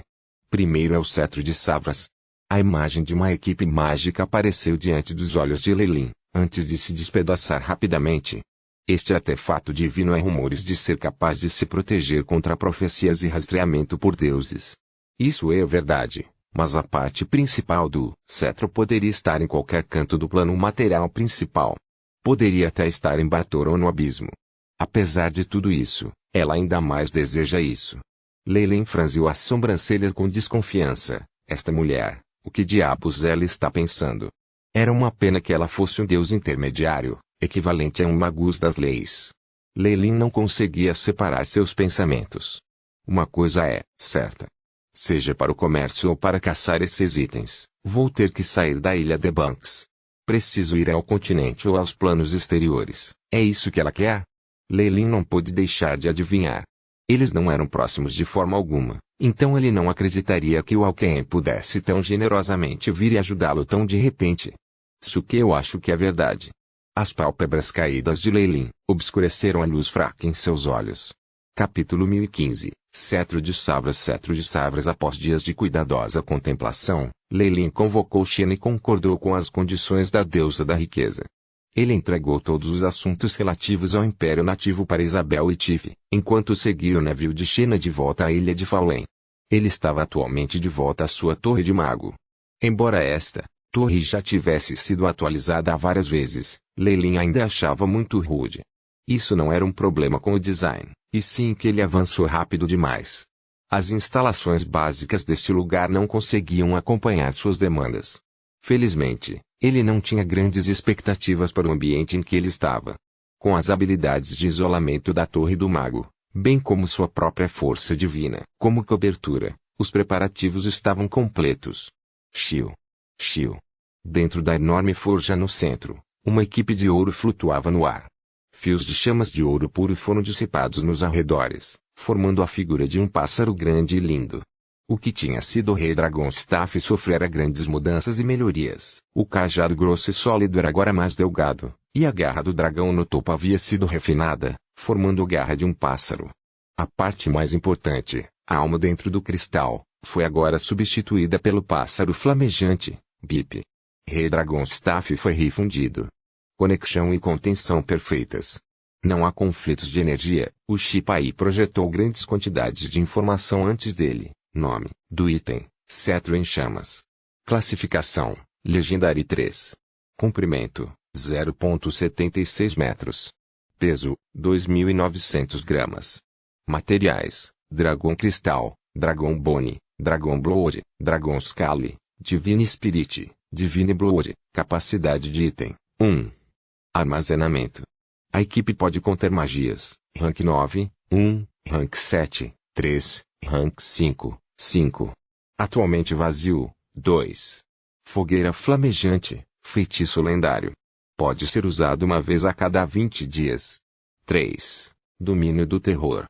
Primeiro é o cetro de Savras. A imagem de uma equipe mágica apareceu diante dos olhos de Leylin, antes de se despedaçar rapidamente. Este artefato divino é rumores de ser capaz de se proteger contra profecias e rastreamento por deuses. Isso é verdade, mas a parte principal do cetro poderia estar em qualquer canto do plano material principal. Poderia até estar em Bator ou no abismo. Apesar de tudo isso, ela ainda mais deseja isso. Leylin franziu as sobrancelhas com desconfiança. Esta mulher, o que diabos ela está pensando? Era uma pena que ela fosse um deus intermediário, equivalente a um magus das leis. Leylin não conseguia separar seus pensamentos. Uma coisa é certa. Seja para o comércio ou para caçar esses itens, vou ter que sair da ilha de Banks. Preciso ir ao continente ou aos planos exteriores. É isso que ela quer? Leylin não pôde deixar de adivinhar. Eles não eram próximos de forma alguma, então ele não acreditaria que o Alquem pudesse tão generosamente vir e ajudá-lo tão de repente. Isso que eu acho que é verdade. As pálpebras caídas de Leylin obscureceram a luz fraca em seus olhos. Capítulo 1015. Cetro de Savras. Após dias de cuidadosa contemplação, Leylin convocou Xena e concordou com as condições da deusa da riqueza. Ele entregou todos os assuntos relativos ao Império Nativo para Isabel e Tiff, enquanto seguia o navio de Xena de volta à ilha de Fallen. Ele estava atualmente de volta à sua torre de mago. Embora esta torre já tivesse sido atualizada várias vezes, Leylin ainda achava muito rude. Isso não era um problema com o design, e sim que ele avançou rápido demais. As instalações básicas deste lugar não conseguiam acompanhar suas demandas. Felizmente, ele não tinha grandes expectativas para o ambiente em que ele estava. Com as habilidades de isolamento da Torre do Mago, bem como sua própria força divina, como cobertura, os preparativos estavam completos. Chiu. Dentro da enorme forja no centro, uma equipe de ouro flutuava no ar. Fios de chamas de ouro puro foram dissipados nos arredores, formando a figura de um pássaro grande e lindo. O que tinha sido o Rei Dragonstaff sofrera grandes mudanças e melhorias. O cajado grosso e sólido era agora mais delgado, e a garra do dragão no topo havia sido refinada, formando a garra de um pássaro. A parte mais importante, a alma dentro do cristal, foi agora substituída pelo pássaro flamejante, Bip. Rei Dragonstaff foi refundido. Conexão e contenção perfeitas. Não há conflitos de energia. O Shipai projetou grandes quantidades de informação antes dele. Nome do item: cetro em chamas. Classificação: Legendary 3. Comprimento: 0,76 metros. Peso: 2.900 gramas. Materiais: Dragão Cristal, Dragão Bone, Dragão Blood, Dragão Scale, Divine Spirit, Divine Blood. Capacidade de item: 1. Armazenamento. A equipe pode conter magias: Rank 9, 1, Rank 7, 3, Rank 5, 5. Atualmente vazio, 2. Fogueira flamejante, feitiço lendário. Pode ser usado uma vez a cada 20 dias. 3. Domínio do terror.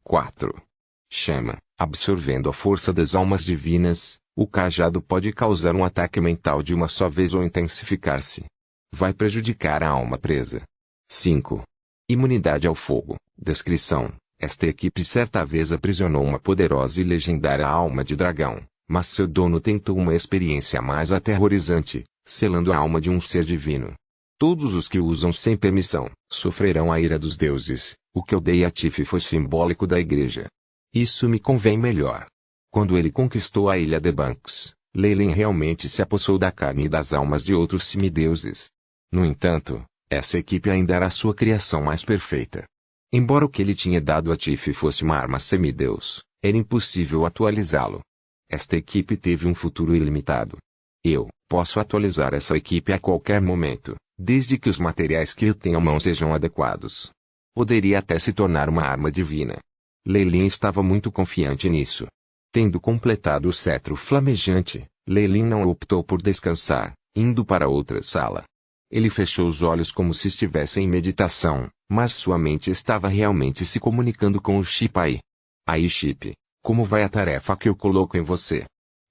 4. Chama, absorvendo a força das almas divinas, o cajado pode causar um ataque mental de uma só vez ou intensificar-se. Vai prejudicar a alma presa. 5. Imunidade ao fogo. Descrição: esta equipe certa vez aprisionou uma poderosa e legendária alma de dragão, mas seu dono tentou uma experiência mais aterrorizante, selando a alma de um ser divino. Todos os que usam sem permissão, sofrerão a ira dos deuses. O que eu dei a Tiff foi simbólico da igreja. Isso me convém melhor. Quando ele conquistou a ilha de Banks, Leylin realmente se apossou da carne e das almas de outros semideuses. No entanto, essa equipe ainda era a sua criação mais perfeita. Embora o que ele tinha dado a Tiff fosse uma arma semideus, era impossível atualizá-lo. Esta equipe teve um futuro ilimitado. Eu posso atualizar essa equipe a qualquer momento, desde que os materiais que eu tenho à mão sejam adequados. Poderia até se tornar uma arma divina. Leylin estava muito confiante nisso. Tendo completado o cetro flamejante, Leylin não optou por descansar, indo para outra sala. Ele fechou os olhos como se estivesse em meditação, mas sua mente estava realmente se comunicando com o Shipai. Aí Chip, como vai a tarefa que eu coloco em você?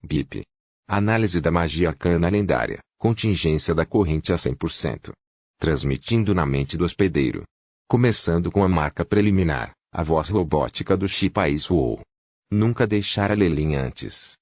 Bip. Análise da magia arcana lendária, contingência da corrente a 100%. Transmitindo na mente do hospedeiro. Começando com a marca preliminar, a voz robótica do Shipai soou. Nunca deixara Lelin antes.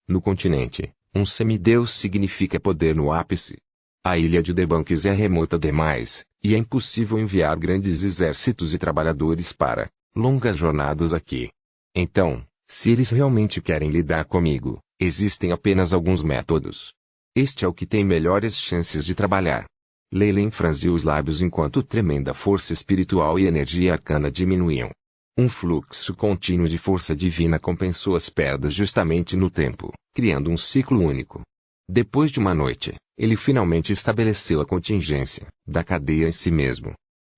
No continente, um semideus significa poder no ápice. A ilha de Debanks é remota demais, e é impossível enviar grandes exércitos e trabalhadores para longas jornadas aqui. Então, se eles realmente querem lidar comigo, existem apenas alguns métodos. Este é o que tem melhores chances de trabalhar. Leyland franziu os lábios enquanto tremenda força espiritual e energia arcana diminuíam. Um fluxo contínuo de força divina compensou as perdas justamente no tempo, criando um ciclo único. Depois de uma noite, ele finalmente estabeleceu a contingência da cadeia em si mesmo.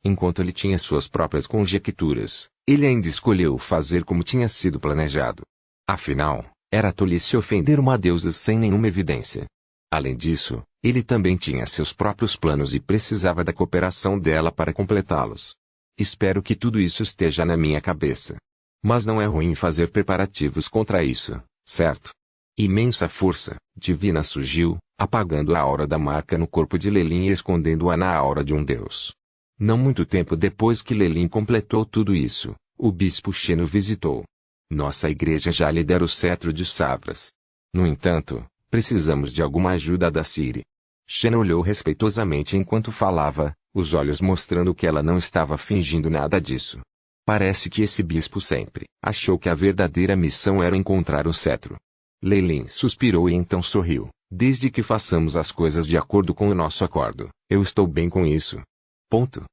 Enquanto ele tinha suas próprias conjecturas, ele ainda escolheu fazer como tinha sido planejado. Afinal, era tolice ofender uma deusa sem nenhuma evidência. Além disso, ele também tinha seus próprios planos e precisava da cooperação dela para completá-los. Espero que tudo isso esteja na minha cabeça. Mas não é ruim fazer preparativos contra isso, certo? Imensa força divina surgiu, apagando a aura da marca no corpo de Lelin e escondendo-a na aura de um deus. Não muito tempo depois que Lelin completou tudo isso, o bispo Sheno visitou. Nossa igreja já lhe dera o cetro de Savras. No entanto, precisamos de alguma ajuda da Ciri. Sheno olhou respeitosamente enquanto falava, os olhos mostrando que ela não estava fingindo nada disso. Parece que esse bispo sempre achou que a verdadeira missão era encontrar o cetro. Lelin suspirou e então sorriu. Desde que façamos as coisas de acordo com o nosso acordo, eu estou bem com isso. Ponto.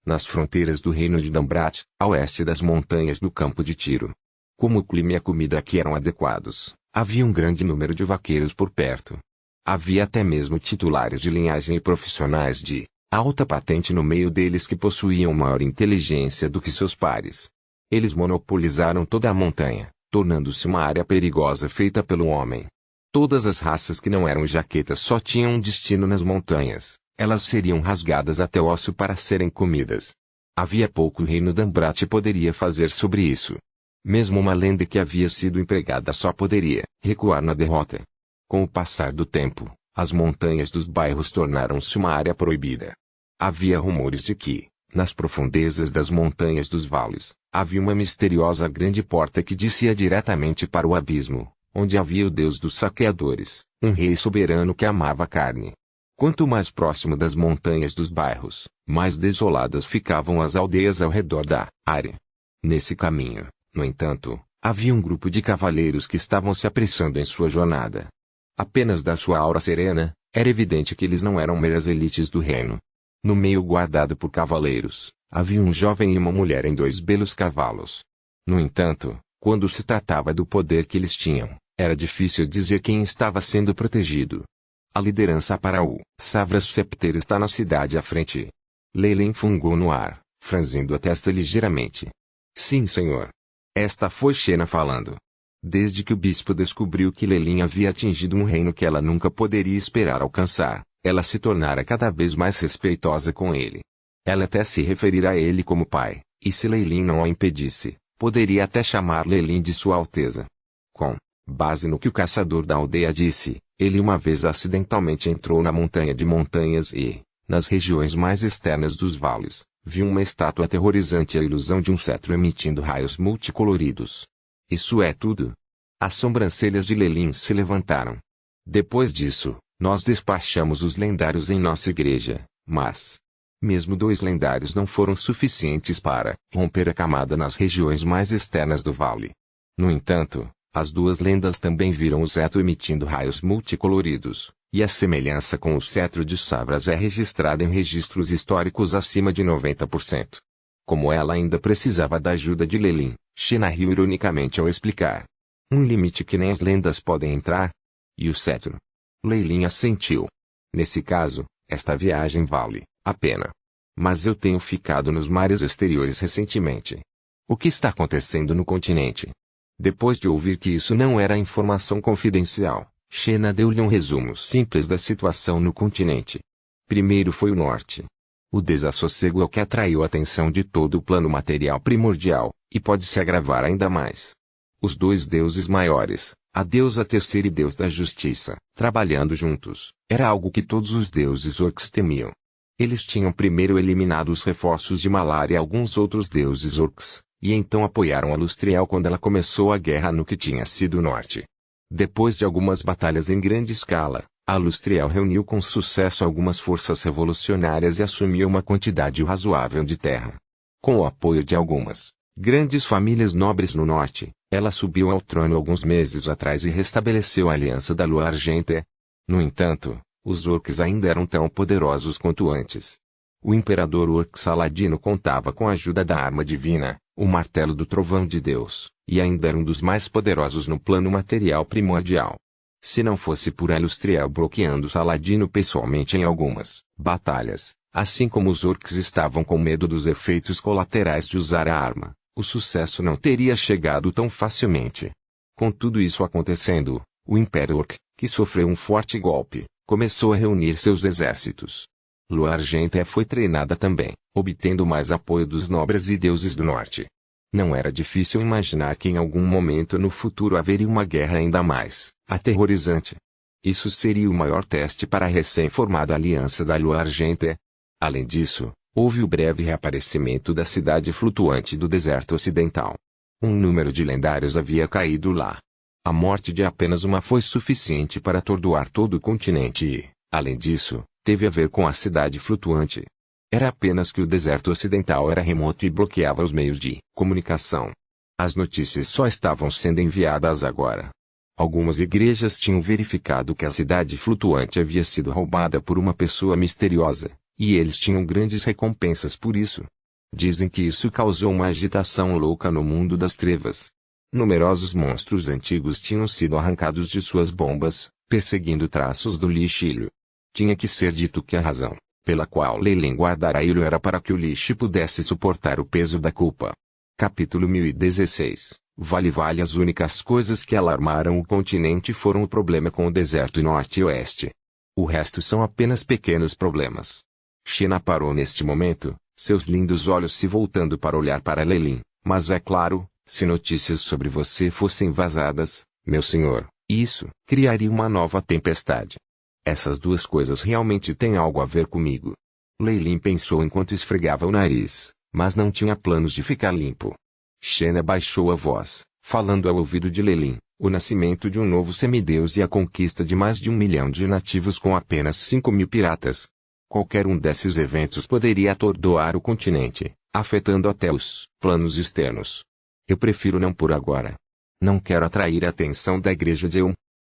Nas fronteiras do reino de Dambrat, a oeste das montanhas do campo de Tiro. Como o clima e a comida aqui eram adequados, havia um grande número de vaqueiros por perto. Havia até mesmo titulares de linhagem e profissionais de alta patente no meio deles que possuíam maior inteligência do que seus pares. Eles monopolizaram toda a montanha, tornando-se uma área perigosa feita pelo homem. Todas as raças que não eram jaquetas só tinham um destino nas montanhas. Elas seriam rasgadas até o osso para serem comidas. Havia pouco o reino Dambrat poderia fazer sobre isso. Mesmo uma lenda que havia sido empregada só poderia recuar na derrota. Com o passar do tempo, as montanhas dos bairros tornaram-se uma área proibida. Havia rumores de que, nas profundezas das montanhas dos vales, havia uma misteriosa grande porta que descia diretamente para o abismo, onde havia o deus dos saqueadores, um rei soberano que amava carne. Quanto mais próximo das montanhas dos bairros, mais desoladas ficavam as aldeias ao redor da área. Nesse caminho, no entanto, havia um grupo de cavaleiros que estavam se apressando em sua jornada. Apenas da sua aura serena, era evidente que eles não eram meras elites do reino. No meio guardado por cavaleiros, havia um jovem e uma mulher em 2 belos cavalos. No entanto, quando se tratava do poder que eles tinham, era difícil dizer quem estava sendo protegido. A liderança para o Savras Scepter está na cidade à frente. Leyland fungou no ar, franzindo a testa ligeiramente. Sim, senhor. Esta foi Shena falando. Desde que o bispo descobriu que Lelin havia atingido um reino que ela nunca poderia esperar alcançar, ela se tornara cada vez mais respeitosa com ele. Ela até se referirá a ele como pai, e se Lelin não a impedisse, poderia até chamar Lelin de Sua Alteza. Com base no que o caçador da aldeia disse, ele uma vez acidentalmente entrou na montanha de montanhas e, nas regiões mais externas dos vales, viu uma estátua aterrorizante e a ilusão de um cetro emitindo raios multicoloridos. Isso é tudo? As sobrancelhas de Lelin se levantaram. Depois disso, nós despachamos os lendários em nossa igreja, mas mesmo 2 lendários não foram suficientes para romper a camada nas regiões mais externas do vale. No entanto, as 2 lendas também viram o cetro emitindo raios multicoloridos, e a semelhança com o cetro de Savras é registrada em registros históricos acima de 90%. Como ela ainda precisava da ajuda de Lelin, Shena riu ironicamente ao explicar. Um limite que nem as lendas podem entrar? E o cetro? Lelin assentiu. Nesse caso, esta viagem vale a pena. Mas eu tenho ficado nos mares exteriores recentemente. O que está acontecendo no continente? Depois de ouvir que isso não era informação confidencial, Shena deu-lhe um resumo simples da situação no continente. Primeiro foi o norte. O desassossego é o que atraiu a atenção de todo o plano material primordial, e pode se agravar ainda mais. Os 2 deuses maiores, a deusa terceira e deus da justiça, trabalhando juntos, era algo que todos os deuses orcs temiam. Eles tinham primeiro eliminado os reforços de Malar e alguns outros deuses orcs, e então apoiaram a Lustriel quando ela começou a guerra no que tinha sido o norte. Depois de algumas batalhas em grande escala, a Lustriel reuniu com sucesso algumas forças revolucionárias e assumiu uma quantidade razoável de terra. Com o apoio de algumas grandes famílias nobres no norte, ela subiu ao trono alguns meses atrás e restabeleceu a aliança da Lua Argente. No entanto, os orcs ainda eram tão poderosos quanto antes. O imperador orc Saladino contava com a ajuda da arma divina, o martelo do trovão de Deus, e ainda era um dos mais poderosos no plano material primordial. Se não fosse por Alustriel bloqueando Saladino pessoalmente em algumas batalhas, assim como os orcs estavam com medo dos efeitos colaterais de usar a arma, o sucesso não teria chegado tão facilmente. Com tudo isso acontecendo, o Império Orc, que sofreu um forte golpe, começou a reunir seus exércitos. Lua Argente foi treinada também, obtendo mais apoio dos nobres e deuses do norte. Não era difícil imaginar que em algum momento no futuro haveria uma guerra ainda mais aterrorizante. Isso seria o maior teste para a recém-formada aliança da Lua Argente. Além disso, houve o breve reaparecimento da cidade flutuante do deserto ocidental. Um número de lendários havia caído lá. A morte de apenas uma foi suficiente para atordoar todo o continente e, além disso, teve a ver com a cidade flutuante. Era apenas que o deserto ocidental era remoto e bloqueava os meios de comunicação. As notícias só estavam sendo enviadas agora. Algumas igrejas tinham verificado que a cidade flutuante havia sido roubada por uma pessoa misteriosa, e eles tinham grandes recompensas por isso. Dizem que isso causou uma agitação louca no mundo das trevas. Numerosos monstros antigos tinham sido arrancados de suas bombas, perseguindo traços do lixilho. Tinha que ser dito que a razão pela qual Leyline guardara Ilho era para que o lixo pudesse suportar o peso da culpa. Capítulo 1016 Vale as únicas coisas que alarmaram o continente foram o problema com o deserto e norte e oeste. O resto são apenas pequenos problemas. Shena parou neste momento, seus lindos olhos se voltando para olhar para Leyline. Mas é claro, se notícias sobre você fossem vazadas, meu senhor, isso criaria uma nova tempestade. Essas duas coisas realmente têm algo a ver comigo. Leyline pensou enquanto esfregava o nariz, mas não tinha planos de ficar limpo. Shena baixou a voz, falando ao ouvido de Leyline, o nascimento de um novo semideus e a conquista de mais de 1 milhão de nativos com apenas 5.000 piratas. Qualquer um desses eventos poderia atordoar o continente, afetando até os planos externos. Eu prefiro não por agora. Não quero atrair a atenção da igreja de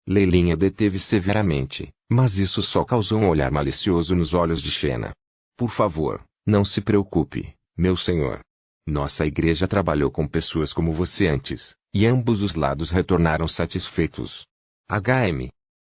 Leyline a deteve severamente, mas isso só causou um olhar malicioso nos olhos de Shena. Por favor, não se preocupe, meu senhor. Nossa igreja trabalhou com pessoas como você antes, e ambos os lados retornaram satisfeitos.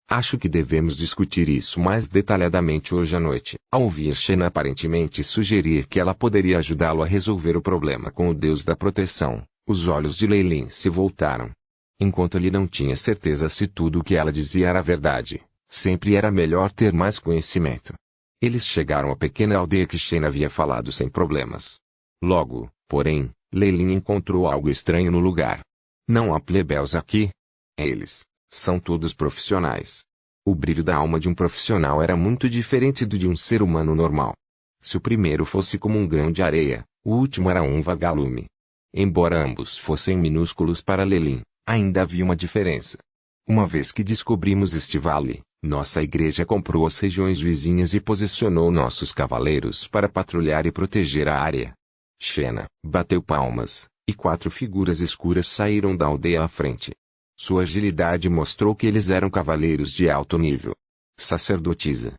Acho que devemos discutir isso mais detalhadamente hoje à noite. Ao ouvir Shena aparentemente sugerir que ela poderia ajudá-lo a resolver o problema com o deus da proteção, os olhos de Leyline se voltaram. Enquanto ele não tinha certeza se tudo o que ela dizia era verdade, sempre era melhor ter mais conhecimento. Eles chegaram à pequena aldeia que Shena havia falado sem problemas. Logo, porém, Leyline encontrou algo estranho no lugar. Não há plebeus aqui. Eles são todos profissionais. O brilho da alma de um profissional era muito diferente do de um ser humano normal. Se o primeiro fosse como um grão de areia, o último era um vagalume. Embora ambos fossem minúsculos para Leyline, ainda havia uma diferença. Uma vez que descobrimos este vale, nossa igreja comprou as regiões vizinhas e posicionou nossos cavaleiros para patrulhar e proteger a área. Shena bateu palmas, e 4 figuras escuras saíram da aldeia à frente. Sua agilidade mostrou que eles eram cavaleiros de alto nível. Sacerdotisa.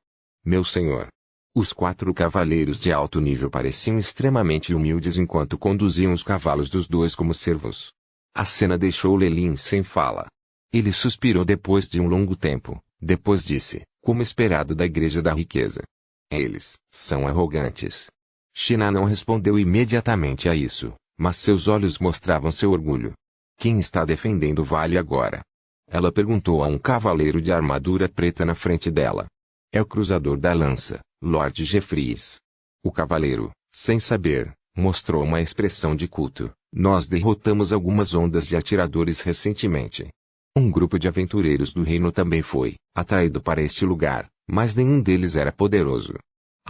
Meu senhor. Os 4 cavaleiros de alto nível pareciam extremamente humildes enquanto conduziam os cavalos dos dois como servos. A cena deixou Leyline sem fala. Ele suspirou depois de um longo tempo, depois disse, como esperado da Igreja da Riqueza. Eles são arrogantes. Shena não respondeu imediatamente a isso, mas seus olhos mostravam seu orgulho. Quem está defendendo o vale agora? Ela perguntou a um cavaleiro de armadura preta na frente dela. É o cruzador da lança, Lord Jeffries. O cavaleiro, sem saber, mostrou uma expressão de culto. Nós derrotamos algumas ondas de atiradores recentemente. Um grupo de aventureiros do reino também foi atraído para este lugar, mas nenhum deles era poderoso.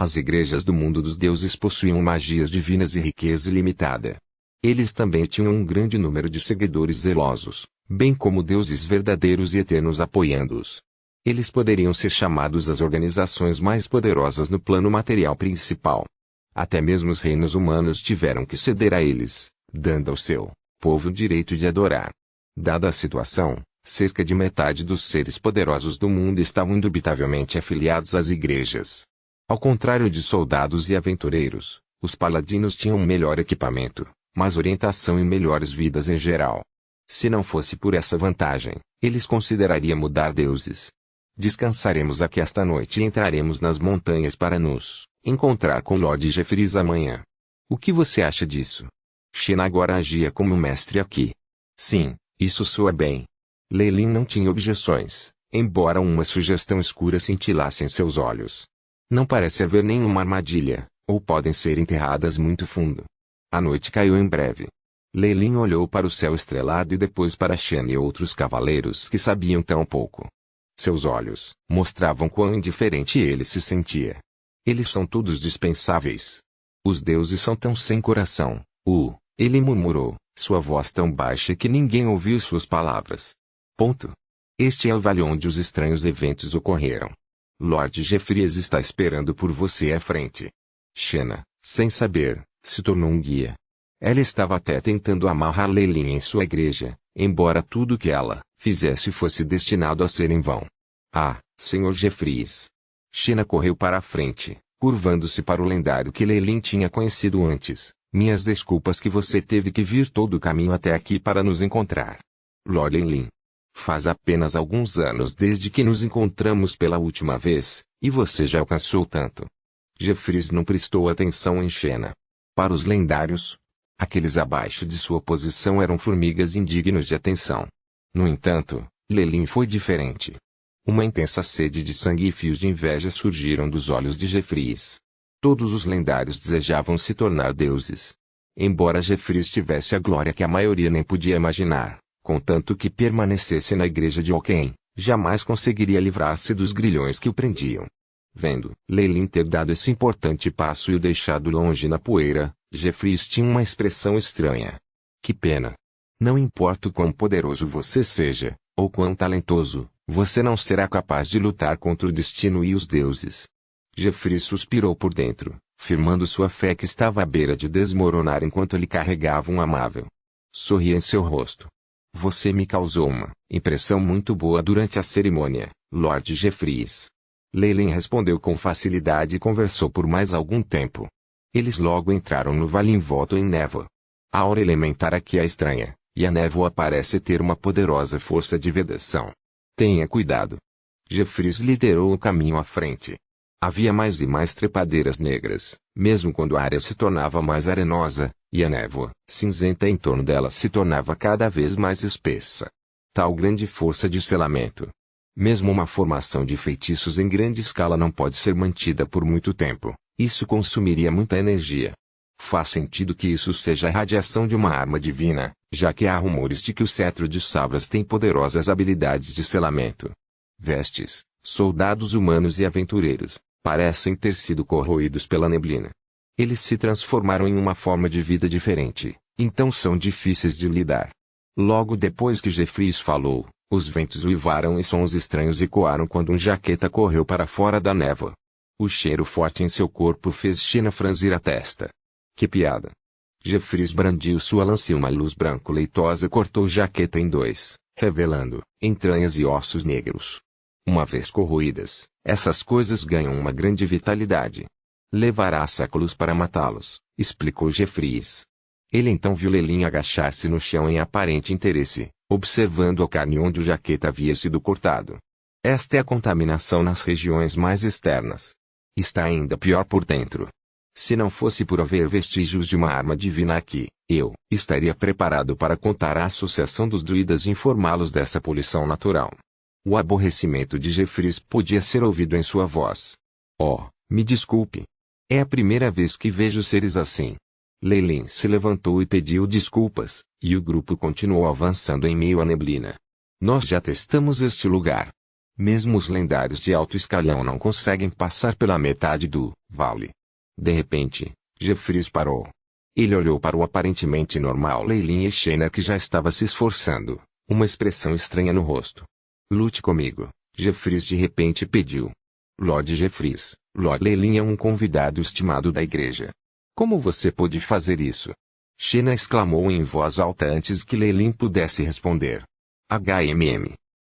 As igrejas do mundo dos deuses possuíam magias divinas e riqueza ilimitada. Eles também tinham um grande número de seguidores zelosos, bem como deuses verdadeiros e eternos apoiando-os. Eles poderiam ser chamados as organizações mais poderosas no plano material principal. Até mesmo os reinos humanos tiveram que ceder a eles, dando ao seu povo o direito de adorar. Dada a situação, cerca de metade dos seres poderosos do mundo estavam indubitavelmente afiliados às igrejas. Ao contrário de soldados e aventureiros, os paladinos tinham um melhor equipamento, mais orientação e melhores vidas em geral. Se não fosse por essa vantagem, eles considerariam mudar deuses. Descansaremos aqui esta noite e entraremos nas montanhas para nos encontrar com Lord Jeffries amanhã. O que você acha disso? Xena agora agia como mestre aqui. Sim, isso soa bem. Leilin não tinha objeções, embora uma sugestão escura cintilasse em seus olhos. Não parece haver nenhuma armadilha, ou podem ser enterradas muito fundo. A noite caiu em breve. Leilin olhou para o céu estrelado e depois para Xena e outros cavaleiros que sabiam tão pouco. Seus olhos mostravam quão indiferente ele se sentia. Eles são todos dispensáveis. Os deuses são tão sem coração. Ele murmurou, sua voz tão baixa que ninguém ouviu suas palavras. Ponto. Este é o vale onde os estranhos eventos ocorreram. Lord Jeffries está esperando por você à frente. Xena, sem saber, se tornou um guia. Ela estava até tentando amarrar Leilin em sua igreja, embora tudo que ela fizesse fosse destinado a ser em vão. Ah, Sr. Jeffries. Xena correu para a frente, curvando-se para o lendário que Leilin tinha conhecido antes. Minhas desculpas que você teve que vir todo o caminho até aqui para nos encontrar. Lord Leilin. Faz apenas alguns anos desde que nos encontramos pela última vez, e você já alcançou tanto. Jeffries não prestou atenção em Xena. Para os lendários, aqueles abaixo de sua posição eram formigas indignos de atenção. No entanto, Leilin foi diferente. Uma intensa sede de sangue e fios de inveja surgiram dos olhos de Jeffries. Todos os lendários desejavam se tornar deuses. Embora Jeffries tivesse a glória que a maioria nem podia imaginar, contanto que permanecesse na igreja de Oaken, jamais conseguiria livrar-se dos grilhões que o prendiam. Vendo Leilin ter dado esse importante passo e o deixado longe na poeira, Jeffries tinha uma expressão estranha. Que pena. Não importa o quão poderoso você seja, ou quão talentoso, você não será capaz de lutar contra o destino e os deuses. Jeffries suspirou por dentro, firmando sua fé que estava à beira de desmoronar enquanto lhe carregava um amável sorriso em seu rosto. Você me causou uma impressão muito boa durante a cerimônia, Lord Jeffries. Leilin respondeu com facilidade e conversou por mais algum tempo. Eles logo entraram no vale envolto em névoa. A aura elementar aqui é estranha, e a névoa parece ter uma poderosa força de vedação. Tenha cuidado. Jeffries liderou o caminho à frente. Havia mais e mais trepadeiras negras, mesmo quando a área se tornava mais arenosa, e a névoa cinzenta em torno dela se tornava cada vez mais espessa. Tal grande força de selamento. Mesmo uma formação de feitiços em grande escala não pode ser mantida por muito tempo, isso consumiria muita energia. Faz sentido que isso seja a radiação de uma arma divina, já que há rumores de que o cetro de Savras tem poderosas habilidades de selamento. Vestes, soldados humanos e aventureiros parecem ter sido corroídos pela neblina. Eles se transformaram em uma forma de vida diferente, então são difíceis de lidar. Logo depois que Jeffries falou, os ventos uivaram e sons estranhos ecoaram quando um jaqueta correu para fora da névoa. O cheiro forte em seu corpo fez Xena franzir a testa. Que piada! Jeffries brandiu sua lança e uma luz branco-leitosa cortou jaqueta em dois, revelando entranhas e ossos negros. Uma vez corroídas, essas coisas ganham uma grande vitalidade. Levará séculos para matá-los, explicou Jeffries. Ele então viu Leilin agachar-se no chão em aparente interesse, observando a carne onde o jaqueta havia sido cortado. Esta é a contaminação nas regiões mais externas. Está ainda pior por dentro. Se não fosse por haver vestígios de uma arma divina aqui, eu estaria preparado para contar à associação dos druidas e informá-los dessa poluição natural. O aborrecimento de Jeffries podia ser ouvido em sua voz. Oh, me desculpe. É a primeira vez que vejo seres assim. Leilin se levantou e pediu desculpas, e o grupo continuou avançando em meio à neblina. Nós já testamos este lugar. Mesmo os lendários de alto escalão não conseguem passar pela metade do vale. De repente, Jeffries parou. Ele olhou para o aparentemente normal Leilin e Shayna que já estava se esforçando, uma expressão estranha no rosto. Lute comigo, Jeffries de repente pediu. Lord Jeffries, Lord Leilin é um convidado estimado da igreja. Como você pôde fazer isso? Shayna exclamou em voz alta antes que Leilin pudesse responder.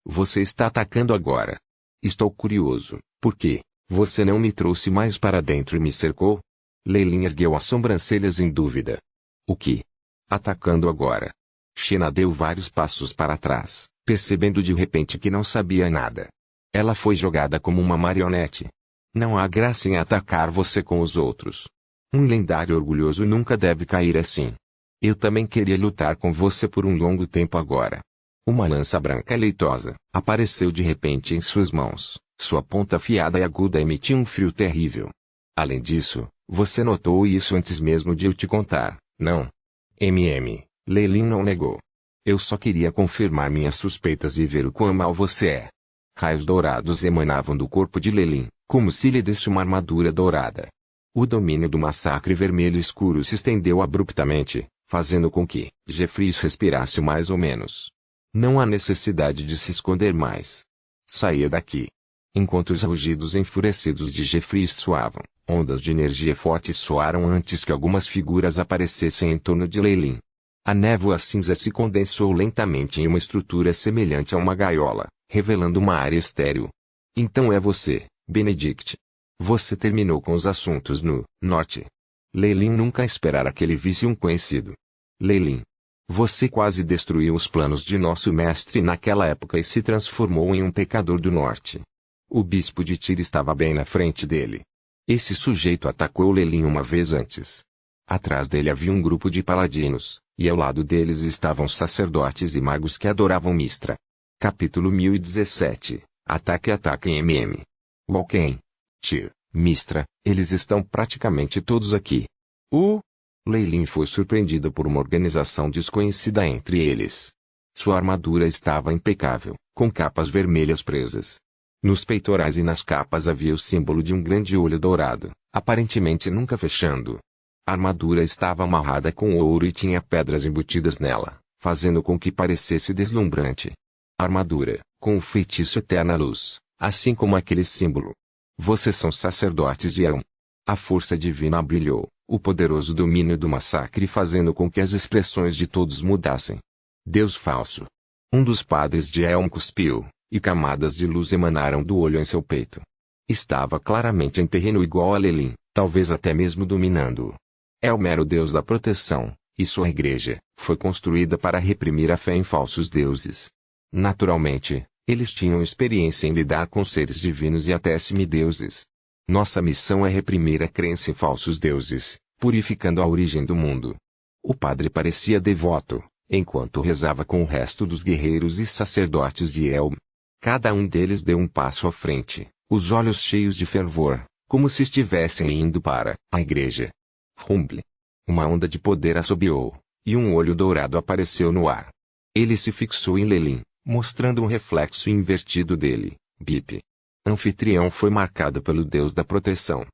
Você está atacando agora. Estou curioso, por quê? Você não me trouxe mais para dentro e me cercou? Leilin ergueu as sobrancelhas em dúvida. O que? Atacando agora. Shayna deu vários passos para trás, percebendo de repente que não sabia nada. Ela foi jogada como uma marionete. Não há graça em atacar você com os outros. Um lendário orgulhoso nunca deve cair assim. Eu também queria lutar com você por um longo tempo agora. Uma lança branca leitosa apareceu de repente em suas mãos. Sua ponta afiada e aguda emitia um frio terrível. Além disso, você notou isso antes mesmo de eu te contar, não? Leilin não negou. Eu só queria confirmar minhas suspeitas e ver o quão mal você é. Raios dourados emanavam do corpo de Leilin, como se lhe desse uma armadura dourada. O domínio do massacre vermelho escuro se estendeu abruptamente, fazendo com que Jeffries respirasse mais ou menos. Não há necessidade de se esconder mais. Saia daqui. Enquanto os rugidos enfurecidos de Jeffries soavam, ondas de energia forte soaram antes que algumas figuras aparecessem em torno de Leilin. A névoa cinza se condensou lentamente em uma estrutura semelhante a uma gaiola, revelando uma área estéril. Então é você, Benedict. Você terminou com os assuntos no norte. Leilin nunca esperara que ele visse um conhecido. Leilin. Você quase destruiu os planos de nosso mestre naquela época e se transformou em um pecador do norte. O bispo de Tyr estava bem na frente dele. Esse sujeito atacou Leilin uma vez antes. Atrás dele havia um grupo de paladinos, e ao lado deles estavam sacerdotes e magos que adoravam Mistra. Capítulo 1017. Ataque em Walken. Tyr, Mistra, eles estão praticamente todos aqui. Leilin foi surpreendida por uma organização desconhecida entre eles. Sua armadura estava impecável, com capas vermelhas presas. Nos peitorais e nas capas havia o símbolo de um grande olho dourado, aparentemente nunca fechando. A armadura estava amarrada com ouro e tinha pedras embutidas nela, fazendo com que parecesse deslumbrante. A armadura, com o feitiço Eterna Luz, assim como aquele símbolo. Vocês são sacerdotes de Elm. A força divina brilhou, o poderoso domínio do massacre fazendo com que as expressões de todos mudassem. Deus falso. Um dos padres de Elm cuspiu, e camadas de luz emanaram do olho em seu peito. Estava claramente em terreno igual a Leilin, talvez até mesmo dominando-o. Elm era o deus da proteção, e sua igreja foi construída para reprimir a fé em falsos deuses. Naturalmente, eles tinham experiência em lidar com seres divinos e até semideuses. Nossa missão é reprimir a crença em falsos deuses, purificando a origem do mundo. O padre parecia devoto, enquanto rezava com o resto dos guerreiros e sacerdotes de Elm. Cada um deles deu um passo à frente, os olhos cheios de fervor, como se estivessem indo para a igreja. Rumble. Uma onda de poder assobiou, e um olho dourado apareceu no ar. Ele se fixou em Leilin, mostrando um reflexo invertido dele, Bip. Anfitrião foi marcado pelo deus da proteção.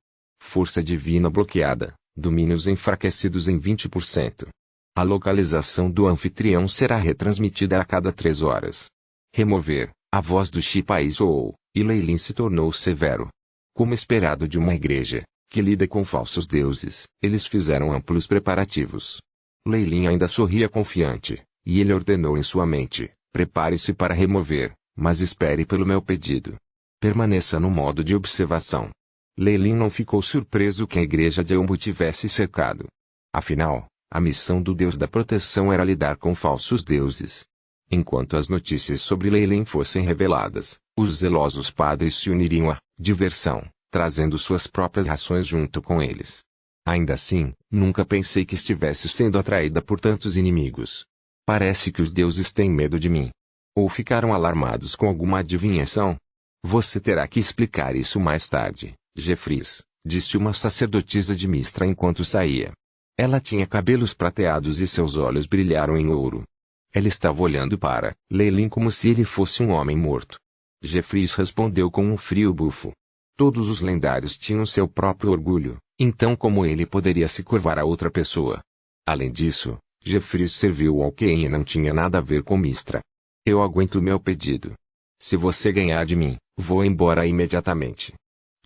Força divina bloqueada, domínios enfraquecidos em 20%. A localização do anfitrião será retransmitida a cada 3 horas. Remover, a voz do Shipai soou, e Leilin se tornou severo. Como esperado de uma igreja, que lida com falsos deuses, eles fizeram amplos preparativos. Leilin ainda sorria confiante, e ele ordenou em sua mente, prepare-se para remover, mas espere pelo meu pedido. Permaneça no modo de observação. Leilin não ficou surpreso que a igreja de Elm tivesse cercado. Afinal, a missão do deus da proteção era lidar com falsos deuses. Enquanto as notícias sobre Leilin fossem reveladas, os zelosos padres se uniriam à diversão, trazendo suas próprias rações junto com eles. Ainda assim, nunca pensei que estivesse sendo atraída por tantos inimigos. Parece que os deuses têm medo de mim. Ou ficaram alarmados com alguma adivinhação? Você terá que explicar isso mais tarde, Jeffries, disse uma sacerdotisa de Mistra enquanto saía. Ela tinha cabelos prateados e seus olhos brilharam em ouro. Ela estava olhando para Leilin como se ele fosse um homem morto. Jeffries respondeu com um frio bufo. Todos os lendários tinham seu próprio orgulho, então como ele poderia se curvar a outra pessoa? Além disso, Jeffries serviu ao Ken e não tinha nada a ver com Mystra. Eu aguento meu pedido. Se você ganhar de mim, vou embora imediatamente.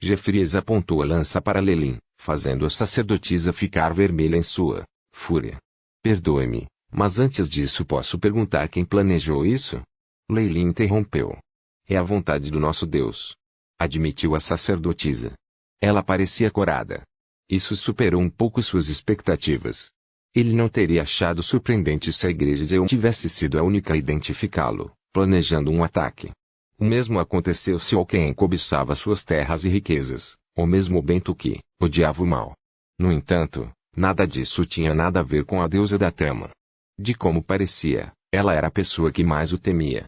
Jeffries apontou a lança para Lelin, fazendo a sacerdotisa ficar vermelha em sua fúria. Perdoe-me, mas antes disso posso perguntar quem planejou isso? Lelin interrompeu. É a vontade do nosso Deus. Admitiu a sacerdotisa. Ela parecia corada. Isso superou um pouco suas expectativas. Ele não teria achado surpreendente se a igreja de Eu tivesse sido a única a identificá-lo, planejando um ataque. O mesmo aconteceu se alguém cobiçava suas terras e riquezas, ou mesmo Bento que odiava o mal. No entanto, nada disso tinha nada a ver com a deusa da trama. De como parecia, ela era a pessoa que mais o temia.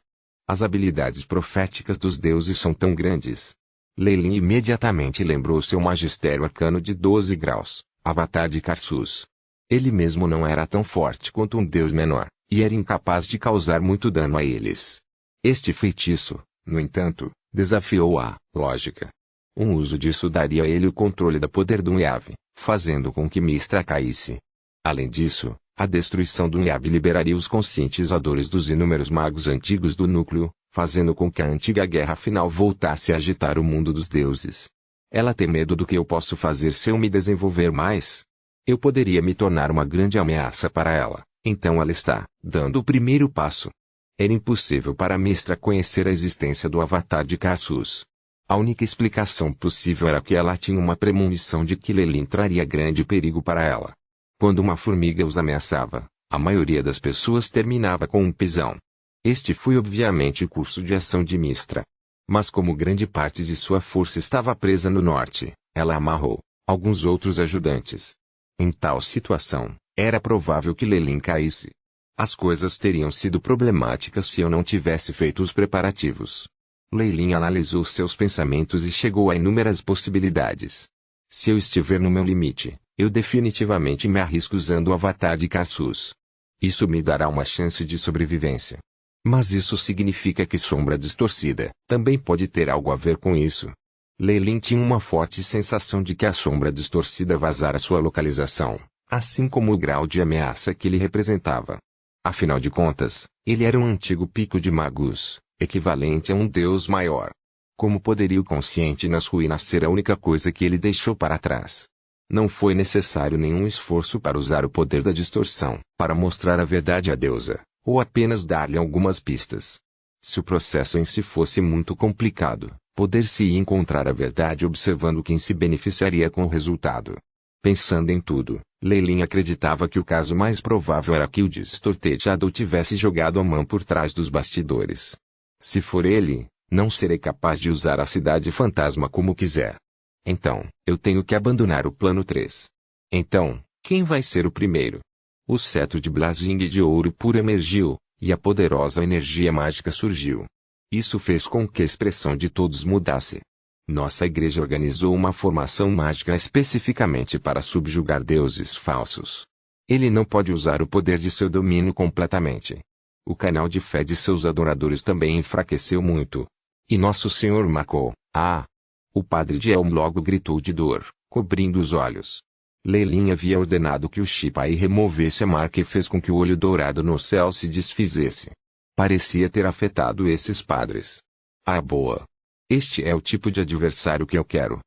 As habilidades proféticas dos deuses são tão grandes. Lelin imediatamente lembrou seu magistério arcano de 12 graus, Avatar de Karsus. Ele mesmo não era tão forte quanto um deus menor, e era incapaz de causar muito dano a eles. Este feitiço, no entanto, desafiou a lógica. Um uso disso daria a ele o controle do poder do Nyave, fazendo com que Mystra caísse. Além disso, a destruição do Nyave liberaria os conscientizadores dos inúmeros magos antigos do núcleo, fazendo com que a antiga guerra final voltasse a agitar o mundo dos deuses. Ela tem medo do que eu posso fazer se eu me desenvolver mais? Eu poderia me tornar uma grande ameaça para ela, então ela está dando o primeiro passo. Era impossível para Mystra conhecer a existência do Avatar de Karsus. A única explicação possível era que ela tinha uma premonição de que Lelin traria grande perigo para ela. Quando uma formiga os ameaçava, a maioria das pessoas terminava com um pisão. Este foi obviamente o curso de ação de Mystra. Mas como grande parte de sua força estava presa no norte, ela amarrou alguns outros ajudantes. Em tal situação, era provável que Lelin caísse. As coisas teriam sido problemáticas se eu não tivesse feito os preparativos. Lelin analisou seus pensamentos e chegou a inúmeras possibilidades. Se eu estiver no meu limite, eu definitivamente me arrisco usando o Avatar de Karsus. Isso me dará uma chance de sobrevivência. Mas isso significa que Sombra Distorcida também pode ter algo a ver com isso. Lelin tinha uma forte sensação de que a Sombra Distorcida vazara sua localização, assim como o grau de ameaça que ele representava. Afinal de contas, ele era um antigo pico de Magus, equivalente a um deus maior. Como poderia o consciente nas ruínas ser a única coisa que ele deixou para trás? Não foi necessário nenhum esforço para usar o poder da distorção, para mostrar a verdade à deusa, ou apenas dar-lhe algumas pistas. Se o processo em si fosse muito complicado, poder-se-ia encontrar a verdade observando quem se beneficiaria com o resultado. Pensando em tudo, Lelin acreditava que o caso mais provável era que o Distortejado tivesse jogado a mão por trás dos bastidores. Se for ele, não serei capaz de usar a cidade fantasma como quiser. Então, eu tenho que abandonar o plano 3. Então, quem vai ser o primeiro? O cetro de Blazing de ouro puro emergiu, e a poderosa energia mágica surgiu. Isso fez com que a expressão de todos mudasse. Nossa igreja organizou uma formação mágica especificamente para subjugar deuses falsos. Ele não pode usar o poder de seu domínio completamente. O canal de fé de seus adoradores também enfraqueceu muito. E Nosso Senhor marcou. O padre de Elm logo gritou de dor, cobrindo os olhos. Lelin havia ordenado que o Shipai removesse a marca e fez com que o olho dourado no céu se desfizesse. Parecia ter afetado esses padres. Boa. Este é o tipo de adversário que eu quero.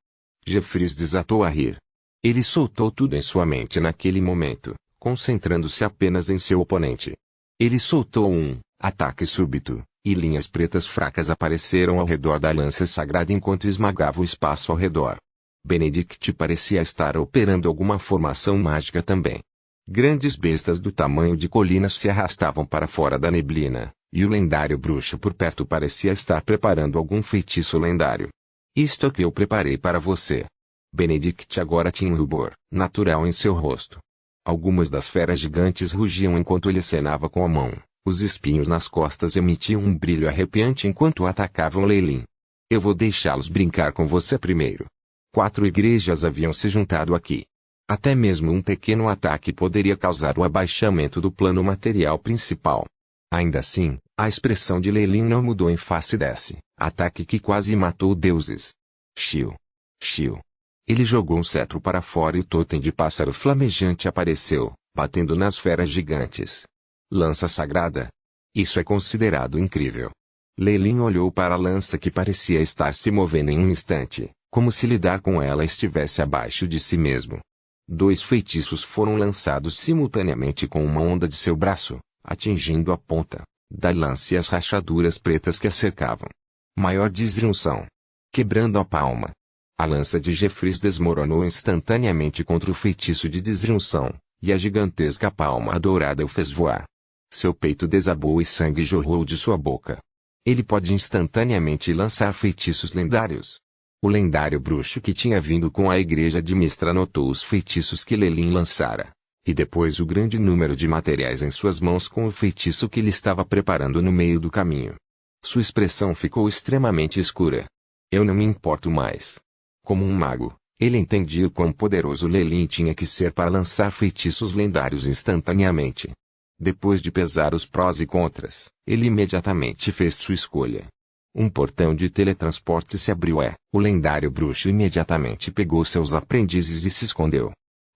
Jeffries desatou a rir. Ele soltou tudo em sua mente naquele momento, concentrando-se apenas em seu oponente. Ele soltou um ataque súbito, e linhas pretas fracas apareceram ao redor da lança sagrada enquanto esmagava o espaço ao redor. Benedict parecia estar operando alguma formação mágica também. Grandes bestas do tamanho de colinas se arrastavam para fora da neblina, e o lendário bruxo por perto parecia estar preparando algum feitiço lendário. Isto é o que eu preparei para você. Benedict agora tinha um rubor natural em seu rosto. Algumas das feras gigantes rugiam enquanto ele acenava com a mão. Os espinhos nas costas emitiam um brilho arrepiante enquanto atacavam Lelin. Eu vou deixá-los brincar com você primeiro. 4 igrejas haviam se juntado aqui. Até mesmo um pequeno ataque poderia causar o abaixamento do plano material principal. Ainda assim, A expressão de Lei Lin não mudou em face desse ataque que quase matou deuses. Xiu. Xiu. Ele jogou um cetro para fora e o totem de pássaro flamejante apareceu, batendo nas feras gigantes. Lança sagrada. Isso é considerado incrível. Lei Lin olhou para a lança que parecia estar se movendo em um instante, como se lidar com ela estivesse abaixo de si mesmo. 2 feitiços foram lançados simultaneamente com uma onda de seu braço, atingindo a ponta da lança e as rachaduras pretas que a cercavam. Maior disjunção. Quebrando a palma. A lança de Jeffries desmoronou instantaneamente contra o feitiço de disjunção, e a gigantesca palma dourada o fez voar. Seu peito desabou e sangue jorrou de sua boca. Ele pode instantaneamente lançar feitiços lendários. O lendário bruxo que tinha vindo com a igreja de Mistra notou os feitiços que Lei Lin lançara, e depois o grande número de materiais em suas mãos com o feitiço que ele estava preparando no meio do caminho. Sua expressão ficou extremamente escura. Eu não me importo mais. Como um mago, ele entendia o quão poderoso Lei Lin tinha que ser para lançar feitiços lendários instantaneamente. Depois de pesar os prós e contras, ele imediatamente fez sua escolha. Um portão de teletransporte se abriu o lendário bruxo imediatamente pegou seus aprendizes e se escondeu.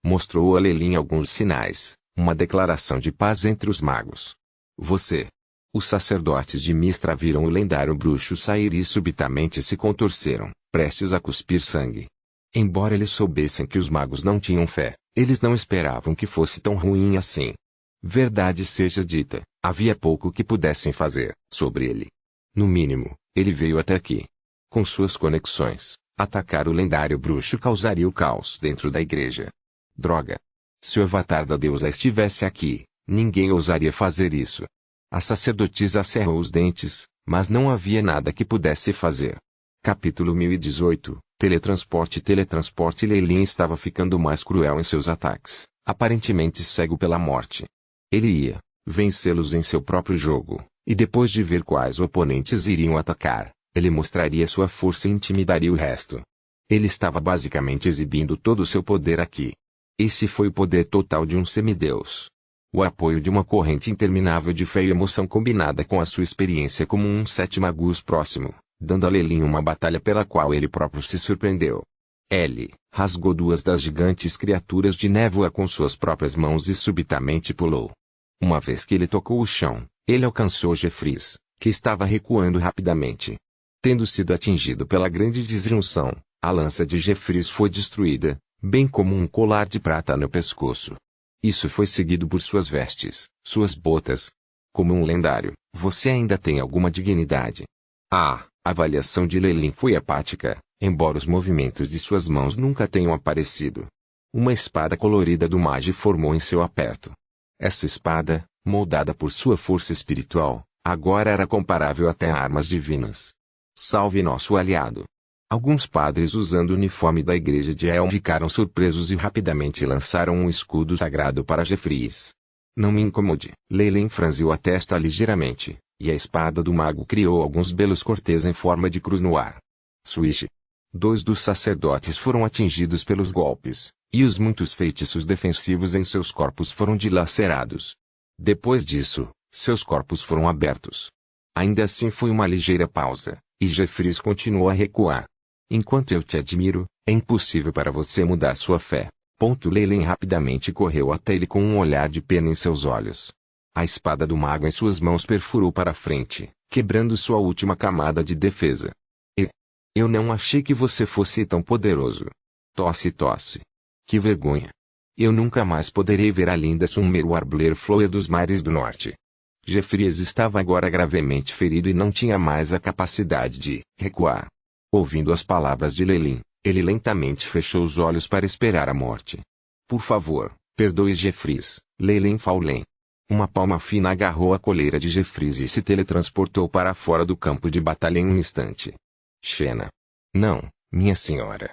Mostrou a Lei Lin alguns sinais, uma declaração de paz entre os magos. Você. Os sacerdotes de Mistra viram o lendário bruxo sair e subitamente se contorceram, prestes a cuspir sangue. Embora eles soubessem que os magos não tinham fé, eles não esperavam que fosse tão ruim assim. Verdade seja dita, havia pouco que pudessem fazer sobre ele. No mínimo, ele veio até aqui. Com suas conexões, atacar o lendário bruxo causaria o caos dentro da igreja. Droga! Se o avatar da deusa estivesse aqui, ninguém ousaria fazer isso. A sacerdotisa cerrou os dentes, mas não havia nada que pudesse fazer. Capítulo 1018, Teletransporte. Lei Lin estava ficando mais cruel em seus ataques, aparentemente cego pela morte. Ele ia vencê-los em seu próprio jogo, e depois de ver quais oponentes iriam atacar, ele mostraria sua força e intimidaria o resto. Ele estava basicamente exibindo todo o seu poder aqui. Esse foi o poder total de um semideus. O apoio de uma corrente interminável de fé e emoção combinada com a sua experiência como um sete magos próximo, dando a Lei Lin uma batalha pela qual ele próprio se surpreendeu. Ele rasgou 2 das gigantes criaturas de névoa com suas próprias mãos e subitamente pulou. Uma vez que ele tocou o chão, ele alcançou Jeffries, que estava recuando rapidamente. Tendo sido atingido pela grande disjunção, a lança de Jeffries foi destruída, bem como um colar de prata no pescoço. Isso foi seguido por suas vestes, suas botas. Como um lendário, você ainda tem alguma dignidade. A avaliação de Lei Lin foi apática, embora os movimentos de suas mãos nunca tenham aparecido. Uma espada colorida do mage formou em seu aperto. Essa espada, moldada por sua força espiritual, agora era comparável até a armas divinas. Salve nosso aliado! Alguns padres usando o uniforme da igreja de Elm ficaram surpresos e rapidamente lançaram um escudo sagrado para Jeffries. Não me incomode. Lei Lin franziu a testa ligeiramente, e a espada do mago criou alguns belos cortês em forma de cruz no ar. Swish! 2 dos sacerdotes foram atingidos pelos golpes, e os muitos feitiços defensivos em seus corpos foram dilacerados. Depois disso, seus corpos foram abertos. Ainda assim foi uma ligeira pausa, e Jeffries continuou a recuar. Enquanto eu te admiro, é impossível para você mudar sua fé. Lei Lin rapidamente correu até ele com um olhar de pena em seus olhos. A espada do mago em suas mãos perfurou para a frente, quebrando sua última camada de defesa. Eu não achei que você fosse tão poderoso. Tosse, tosse. Que vergonha. Eu nunca mais poderei ver a linda Summer Warbler Flower dos mares do norte. Jeffries estava agora gravemente ferido e não tinha mais a capacidade de recuar. Ouvindo as palavras de Lei Lin, ele lentamente fechou os olhos para esperar a morte. Por favor, perdoe Jeffries, Lei Lin Fallen. Uma palma fina agarrou a coleira de Jeffries e se teletransportou para fora do campo de batalha em um instante. Xena. Não, minha senhora.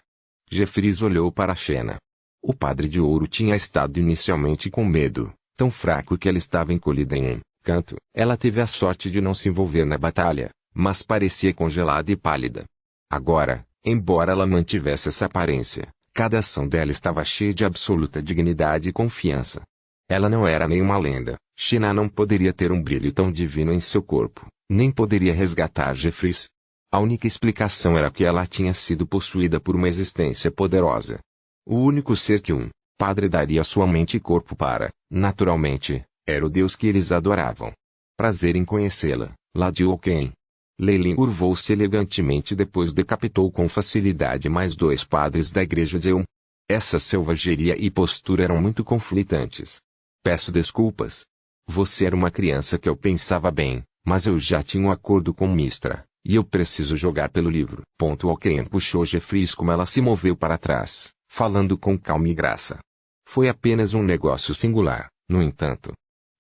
Jeffries olhou para Xena. O padre de ouro tinha estado inicialmente com medo, tão fraco que ela estava encolhida em um canto. Ela teve a sorte de não se envolver na batalha, mas parecia congelada e pálida. Agora, embora ela mantivesse essa aparência, cada ação dela estava cheia de absoluta dignidade e confiança. Ela não era nenhuma lenda, Xena não poderia ter um brilho tão divino em seu corpo, nem poderia resgatar Jeffries. A única explicação era que ela tinha sido possuída por uma existência poderosa. O único ser que um padre daria sua mente e corpo para, naturalmente, era o Deus que eles adoravam. Prazer em conhecê-la, Lady Oaken. Leilin curvou-se elegantemente e depois decapitou com facilidade mais 2 padres da igreja de Eun. Essa selvageria e postura eram muito conflitantes. Peço desculpas. Você era uma criança que eu pensava bem, mas eu já tinha um acordo com Mistra, e eu preciso jogar pelo livro. Oaken puxou Jeffries como ela se moveu para trás, falando com calma e graça. Foi apenas um negócio singular, no entanto.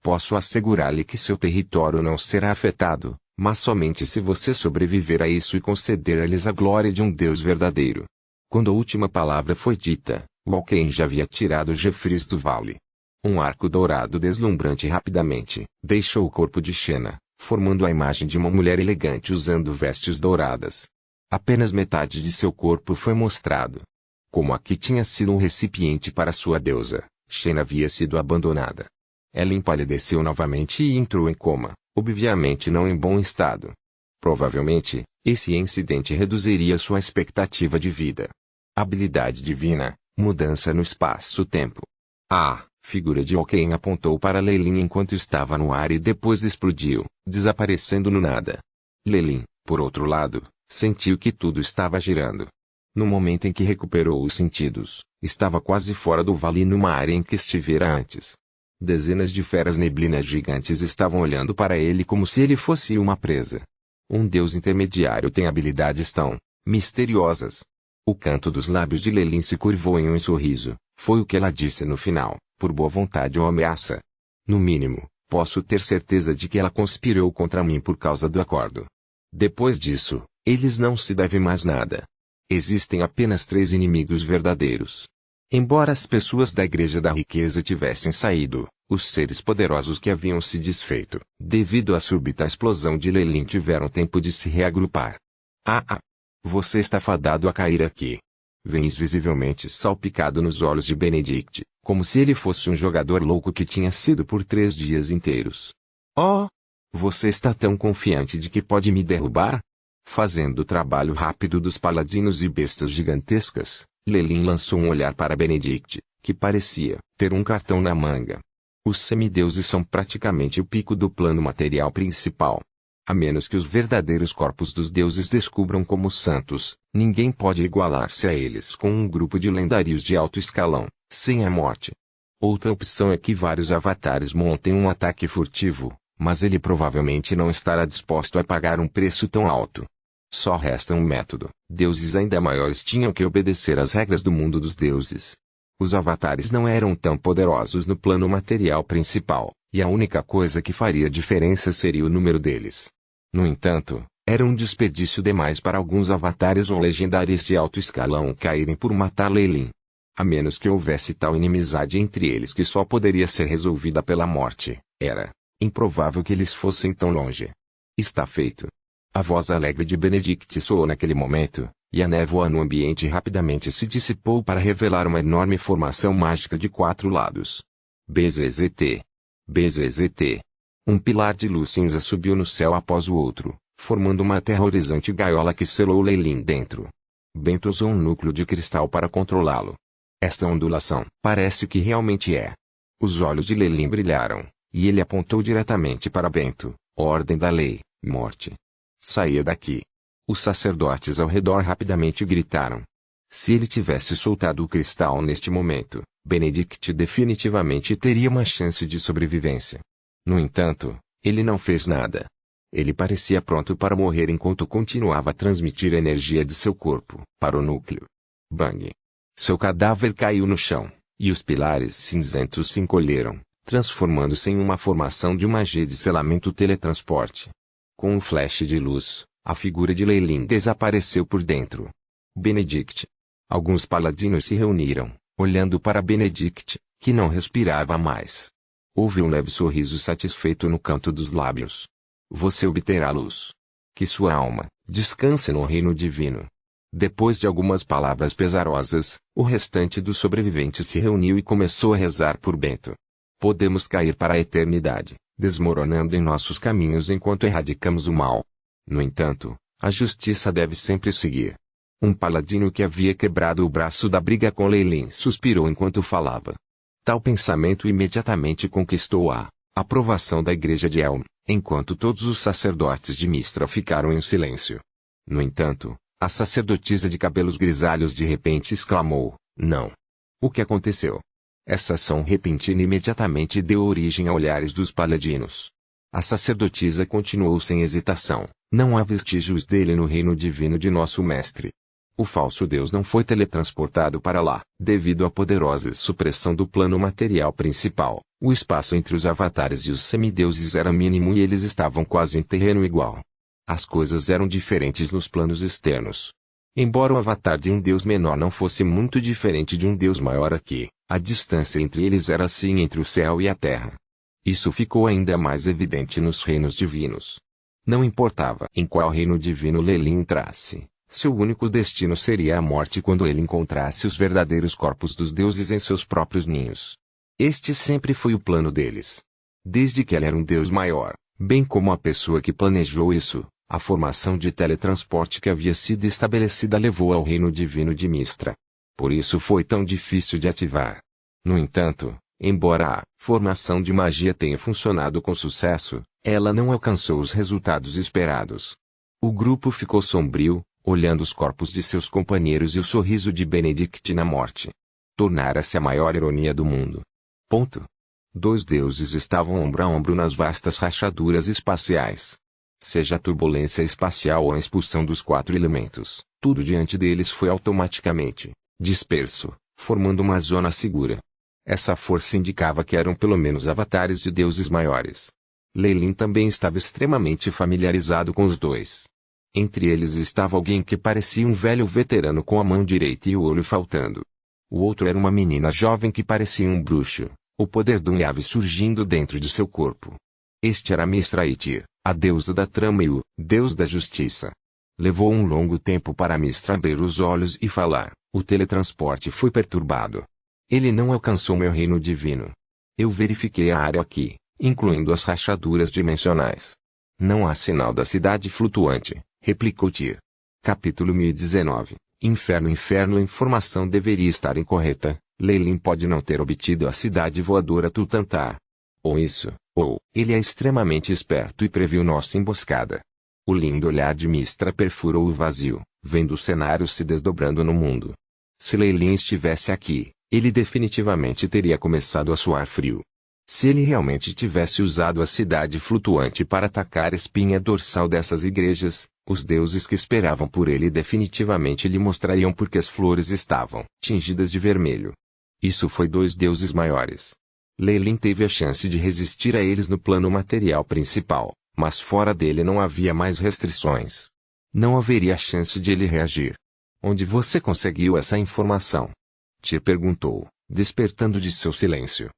Posso assegurar-lhe que seu território não será afetado, mas somente se você sobreviver a isso e conceder a lhes a glória de um Deus verdadeiro. Quando a última palavra foi dita, Oaken já havia tirado Jeffries do vale. Um arco dourado deslumbrante rapidamente deixou o corpo de Xena, formando a imagem de uma mulher elegante usando vestes douradas. Apenas metade de seu corpo foi mostrado. Como aqui tinha sido um recipiente para sua deusa, Xena havia sido abandonada. Ela empalideceu novamente e entrou em coma, obviamente não em bom estado. Provavelmente, esse incidente reduziria sua expectativa de vida. Habilidade divina, mudança no espaço-tempo. A figura de Oaken apontou para Leilin enquanto estava no ar e depois explodiu, desaparecendo no nada. Leilin, por outro lado, sentiu que tudo estava girando. No momento em que recuperou os sentidos, estava quase fora do vale numa área em que estivera antes. Dezenas de feras neblinas gigantes estavam olhando para ele como se ele fosse uma presa. Um deus intermediário tem habilidades tão misteriosas. O canto dos lábios de Leilin se curvou em um sorriso. Foi o que ela disse no final, por boa vontade ou ameaça. No mínimo, posso ter certeza de que ela conspirou contra mim por causa do acordo. Depois disso, eles não se devem mais nada. Existem apenas 3 inimigos verdadeiros. Embora as pessoas da Igreja da Riqueza tivessem saído, os seres poderosos que haviam se desfeito, devido à súbita explosão de Leilin tiveram tempo de se reagrupar. Você está fadado a cair aqui. Vens visivelmente salpicado nos olhos de Benedict, como se ele fosse um jogador louco que tinha sido por 3 dias inteiros. Oh! Você está tão confiante de que pode me derrubar? Fazendo o trabalho rápido dos paladinos e bestas gigantescas, Leilin lançou um olhar para Benedict, que parecia ter um cartão na manga. Os semideuses são praticamente o pico do plano material principal. A menos que os verdadeiros corpos dos deuses descubram como santos, ninguém pode igualar-se a eles com um grupo de lendários de alto escalão, sem a morte. Outra opção é que vários avatares montem um ataque furtivo, mas ele provavelmente não estará disposto a pagar um preço tão alto. Só resta um método: deuses ainda maiores tinham que obedecer às regras do mundo dos deuses. Os avatares não eram tão poderosos no plano material principal, e a única coisa que faria diferença seria o número deles. No entanto, era um desperdício demais para alguns avatares ou legendários de alto escalão caírem por matar Leilin. A menos que houvesse tal inimizade entre eles que só poderia ser resolvida pela morte, era improvável que eles fossem tão longe. Está feito. A voz alegre de Benedict soou naquele momento, e a névoa no ambiente rapidamente se dissipou para revelar uma enorme formação mágica de 4 lados. BZZT. BZZT. Um pilar de luz cinza subiu no céu após o outro, formando uma aterrorizante gaiola que selou Leilin dentro. Bento usou um núcleo de cristal para controlá-lo. Esta ondulação parece que realmente é. Os olhos de Leilin brilharam, e ele apontou diretamente para Bento. Ordem da lei, morte. Saia daqui. Os sacerdotes ao redor rapidamente gritaram. Se ele tivesse soltado o cristal neste momento, Benedict definitivamente teria uma chance de sobrevivência. No entanto, ele não fez nada. Ele parecia pronto para morrer enquanto continuava a transmitir a energia de seu corpo para o núcleo. Bang! Seu cadáver caiu no chão, e os pilares cinzentos se encolheram, transformando-se em uma formação de magia de selamento teletransporte. Com um flash de luz, a figura de Leilin desapareceu por dentro. Benedict. Alguns paladinos se reuniram, olhando para Benedict, que não respirava mais. Houve um leve sorriso satisfeito no canto dos lábios. Você obterá luz. Que sua alma descanse no reino divino. Depois de algumas palavras pesarosas, o restante dos sobreviventes se reuniu e começou a rezar por Bento. Podemos cair para a eternidade, desmoronando em nossos caminhos enquanto erradicamos o mal. No entanto, a justiça deve sempre seguir. Um paladino que havia quebrado o braço da briga com Leilin suspirou enquanto falava. Tal pensamento imediatamente conquistou a aprovação da igreja de Elm, enquanto todos os sacerdotes de Mistra ficaram em silêncio. No entanto, a sacerdotisa de cabelos grisalhos de repente exclamou, não. O que aconteceu? Essa ação repentina imediatamente deu origem a olhares dos paladinos. A sacerdotisa continuou sem hesitação, não há vestígios dele no reino divino de nosso mestre. O falso Deus não foi teletransportado para lá, devido à poderosa supressão do plano material principal. O espaço entre os avatares e os semideuses era mínimo e eles estavam quase em terreno igual. As coisas eram diferentes nos planos externos. Embora o avatar de um deus menor não fosse muito diferente de um deus maior aqui, a distância entre eles era assim entre o céu e a terra. Isso ficou ainda mais evidente nos reinos divinos. Não importava em qual reino divino Leilin entrasse, seu único destino seria a morte quando ele encontrasse os verdadeiros corpos dos deuses em seus próprios ninhos. Este sempre foi o plano deles. Desde que ele era um deus maior, bem como a pessoa que planejou isso, a formação de teletransporte que havia sido estabelecida levou ao reino divino de Mistra. Por isso foi tão difícil de ativar. No entanto, embora a formação de magia tenha funcionado com sucesso, ela não alcançou os resultados esperados. O grupo ficou sombrio, olhando os corpos de seus companheiros e o sorriso de Benedict na morte. Tornara-se a maior ironia do mundo. Ponto. Dois deuses estavam ombro a ombro nas vastas rachaduras espaciais. Seja a turbulência espacial ou a expulsão dos quatro elementos, tudo diante deles foi automaticamente disperso, formando uma zona segura. Essa força indicava que eram pelo menos avatares de deuses maiores. Leilin também estava extremamente familiarizado com os dois. Entre eles estava alguém que parecia um velho veterano com a mão direita e o olho faltando. O outro era uma menina jovem que parecia um bruxo, o poder de um Yave surgindo dentro de seu corpo. Este era Mistra Itir, a deusa da trama e o deus da justiça. Levou um longo tempo para Mistra abrir os olhos e falar. O teletransporte foi perturbado. Ele não alcançou meu reino divino. Eu verifiquei a área aqui, incluindo as rachaduras dimensionais. Não há sinal da cidade flutuante, replicou Tyr. Capítulo 1019. Inferno. A informação deveria estar incorreta. Leilin pode não ter obtido a cidade voadora Tutantar. Ou isso, ou ele é extremamente esperto e previu nossa emboscada. O lindo olhar de Mistra perfurou o vazio, vendo o cenário se desdobrando no mundo. Se Leilin estivesse aqui, ele definitivamente teria começado a suar frio. Se ele realmente tivesse usado a cidade flutuante para atacar a espinha dorsal dessas igrejas, os deuses que esperavam por ele definitivamente lhe mostrariam porque as flores estavam tingidas de vermelho. Isso foi dois deuses maiores. Leilin teve a chance de resistir a eles no plano material principal, mas fora dele não havia mais restrições. Não haveria chance de ele reagir. Onde você conseguiu essa informação? Tyr perguntou, despertando de seu silêncio.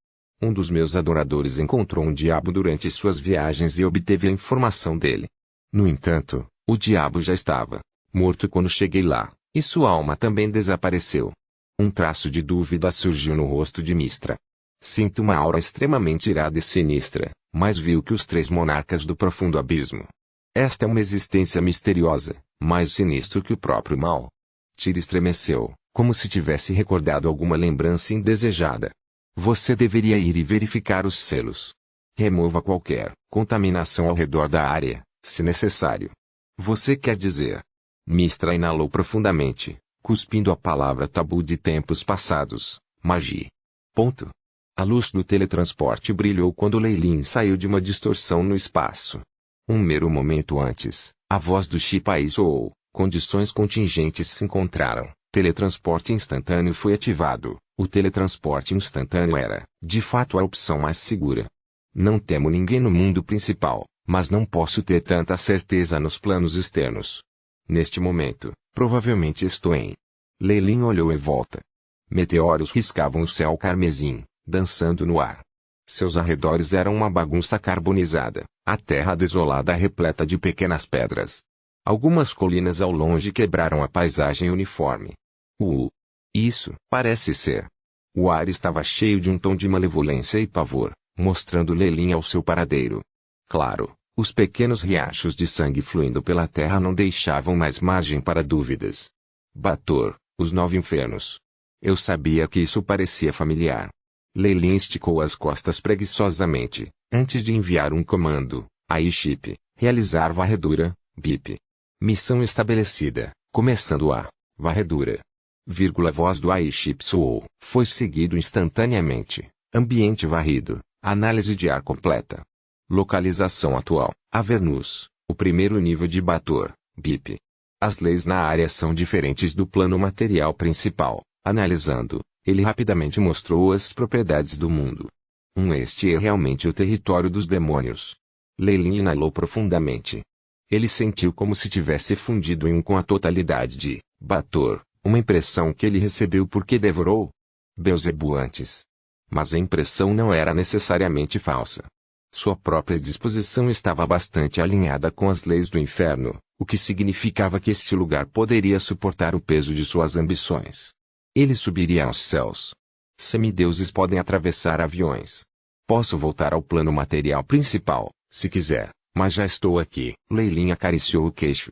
Um dos meus adoradores encontrou um diabo durante suas viagens e obteve a informação dele. No entanto, o diabo já estava morto quando cheguei lá, e sua alma também desapareceu. Um traço de dúvida surgiu no rosto de Mistra. Sinto uma aura extremamente irada e sinistra, mas viu que os três monarcas do profundo abismo. Esta é uma existência misteriosa, mais sinistro que o próprio mal. Tyr estremeceu, como se tivesse recordado alguma lembrança indesejada. Você deveria ir e verificar os selos. Remova qualquer contaminação ao redor da área, se necessário. Você quer dizer? Mistra inalou profundamente, cuspindo a palavra tabu de tempos passados, magia. Ponto. A luz do teletransporte brilhou quando Leilin saiu de uma distorção no espaço. Um mero momento antes, a voz do Shipai soou. Condições contingentes se encontraram. Teletransporte instantâneo foi ativado. O teletransporte instantâneo era, de fato, a opção mais segura. Não temo ninguém no mundo principal, mas não posso ter tanta certeza nos planos externos. Neste momento, provavelmente estou em. Leilin olhou em volta. Meteoros riscavam o céu carmesim, dançando no ar. Seus arredores eram uma bagunça carbonizada, a terra desolada repleta de pequenas pedras. Algumas colinas ao longe quebraram a paisagem uniforme. Isso parece ser O ar estava cheio de um tom de malevolência e pavor, mostrando Lelin ao seu paradeiro. Claro, os pequenos riachos de sangue fluindo pela terra não deixavam mais margem para dúvidas. Bator, os 9 infernos. Eu sabia que isso parecia familiar. Lelin esticou as costas preguiçosamente, antes de enviar um comando, Airship, realizar varredura, BIP. Missão estabelecida, começando a varredura. Voz do Airship soou. Foi seguido instantaneamente. Ambiente varrido, análise de ar completa. Localização atual, Avernus, o primeiro nível de Bator, BIP. As leis na área são diferentes do plano material principal. Analisando, ele rapidamente mostrou as propriedades do mundo. Este é realmente o território dos demônios. Lelin inalou profundamente. Ele sentiu como se tivesse fundido em um com a totalidade de Bator, uma impressão que ele recebeu porque devorou Beelzebub antes. Mas a impressão não era necessariamente falsa. Sua própria disposição estava bastante alinhada com as leis do inferno, o que significava que este lugar poderia suportar o peso de suas ambições. Ele subiria aos céus. Semideuses podem atravessar aviões. Posso voltar ao plano material principal, se quiser, mas já estou aqui. Lelin acariciou o queixo.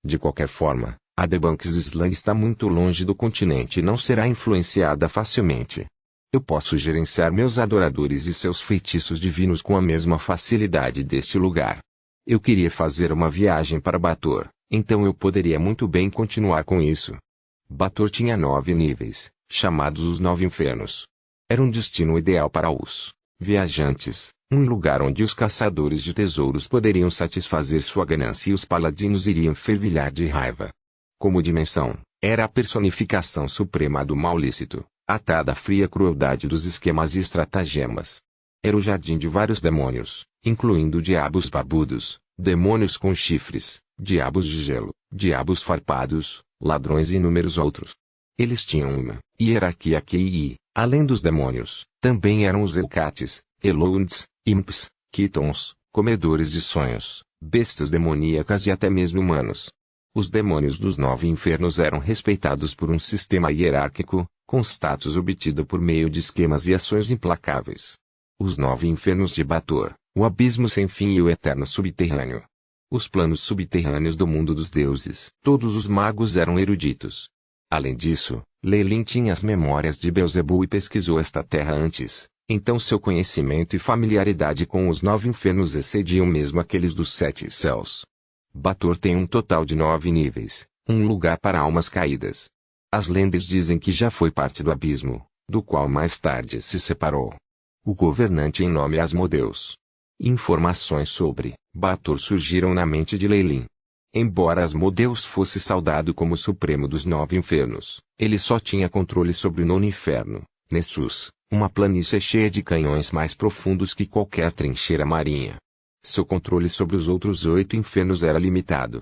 De qualquer forma, a Debunks Island está muito longe do continente e não será influenciada facilmente. Eu posso gerenciar meus adoradores e seus feitiços divinos com a mesma facilidade deste lugar. Eu queria fazer uma viagem para Bator, então eu poderia muito bem continuar com isso. Bator tinha 9 níveis, chamados os 9 infernos. Era um destino ideal para os viajantes, um lugar onde os caçadores de tesouros poderiam satisfazer sua ganância e os paladinos iriam fervilhar de raiva. Como dimensão, era a personificação suprema do mal lícito, atada à fria crueldade dos esquemas e estratagemas. Era o jardim de vários demônios, incluindo diabos barbudos, demônios com chifres, diabos de gelo, diabos farpados, ladrões e inúmeros outros. Eles tinham uma hierarquia que, além dos demônios, também eram os Hellcats, Elounds, Imps, Kitons, comedores de sonhos, bestas demoníacas e até mesmo humanos. Os demônios dos 9 infernos eram respeitados por um sistema hierárquico, com status obtido por meio de esquemas e ações implacáveis. Os 9 infernos de Bator, o abismo sem fim e o eterno subterrâneo. Os planos subterrâneos do mundo dos deuses. Todos os magos eram eruditos. Além disso, Lelin tinha as memórias de Beelzebub e pesquisou esta terra antes, então seu conhecimento e familiaridade com os 9 infernos excediam mesmo aqueles dos 7 céus. Bator tem um total de 9 níveis, um lugar para almas caídas. As lendas dizem que já foi parte do abismo, do qual mais tarde se separou. O governante em nome Asmodeus. Informações sobre Bator surgiram na mente de Lelin. Embora Asmodeus fosse saudado como o supremo dos 9 infernos, ele só tinha controle sobre o 9º inferno, Nessus, uma planície cheia de canhões mais profundos que qualquer trincheira marinha. Seu controle sobre os outros 8 infernos era limitado.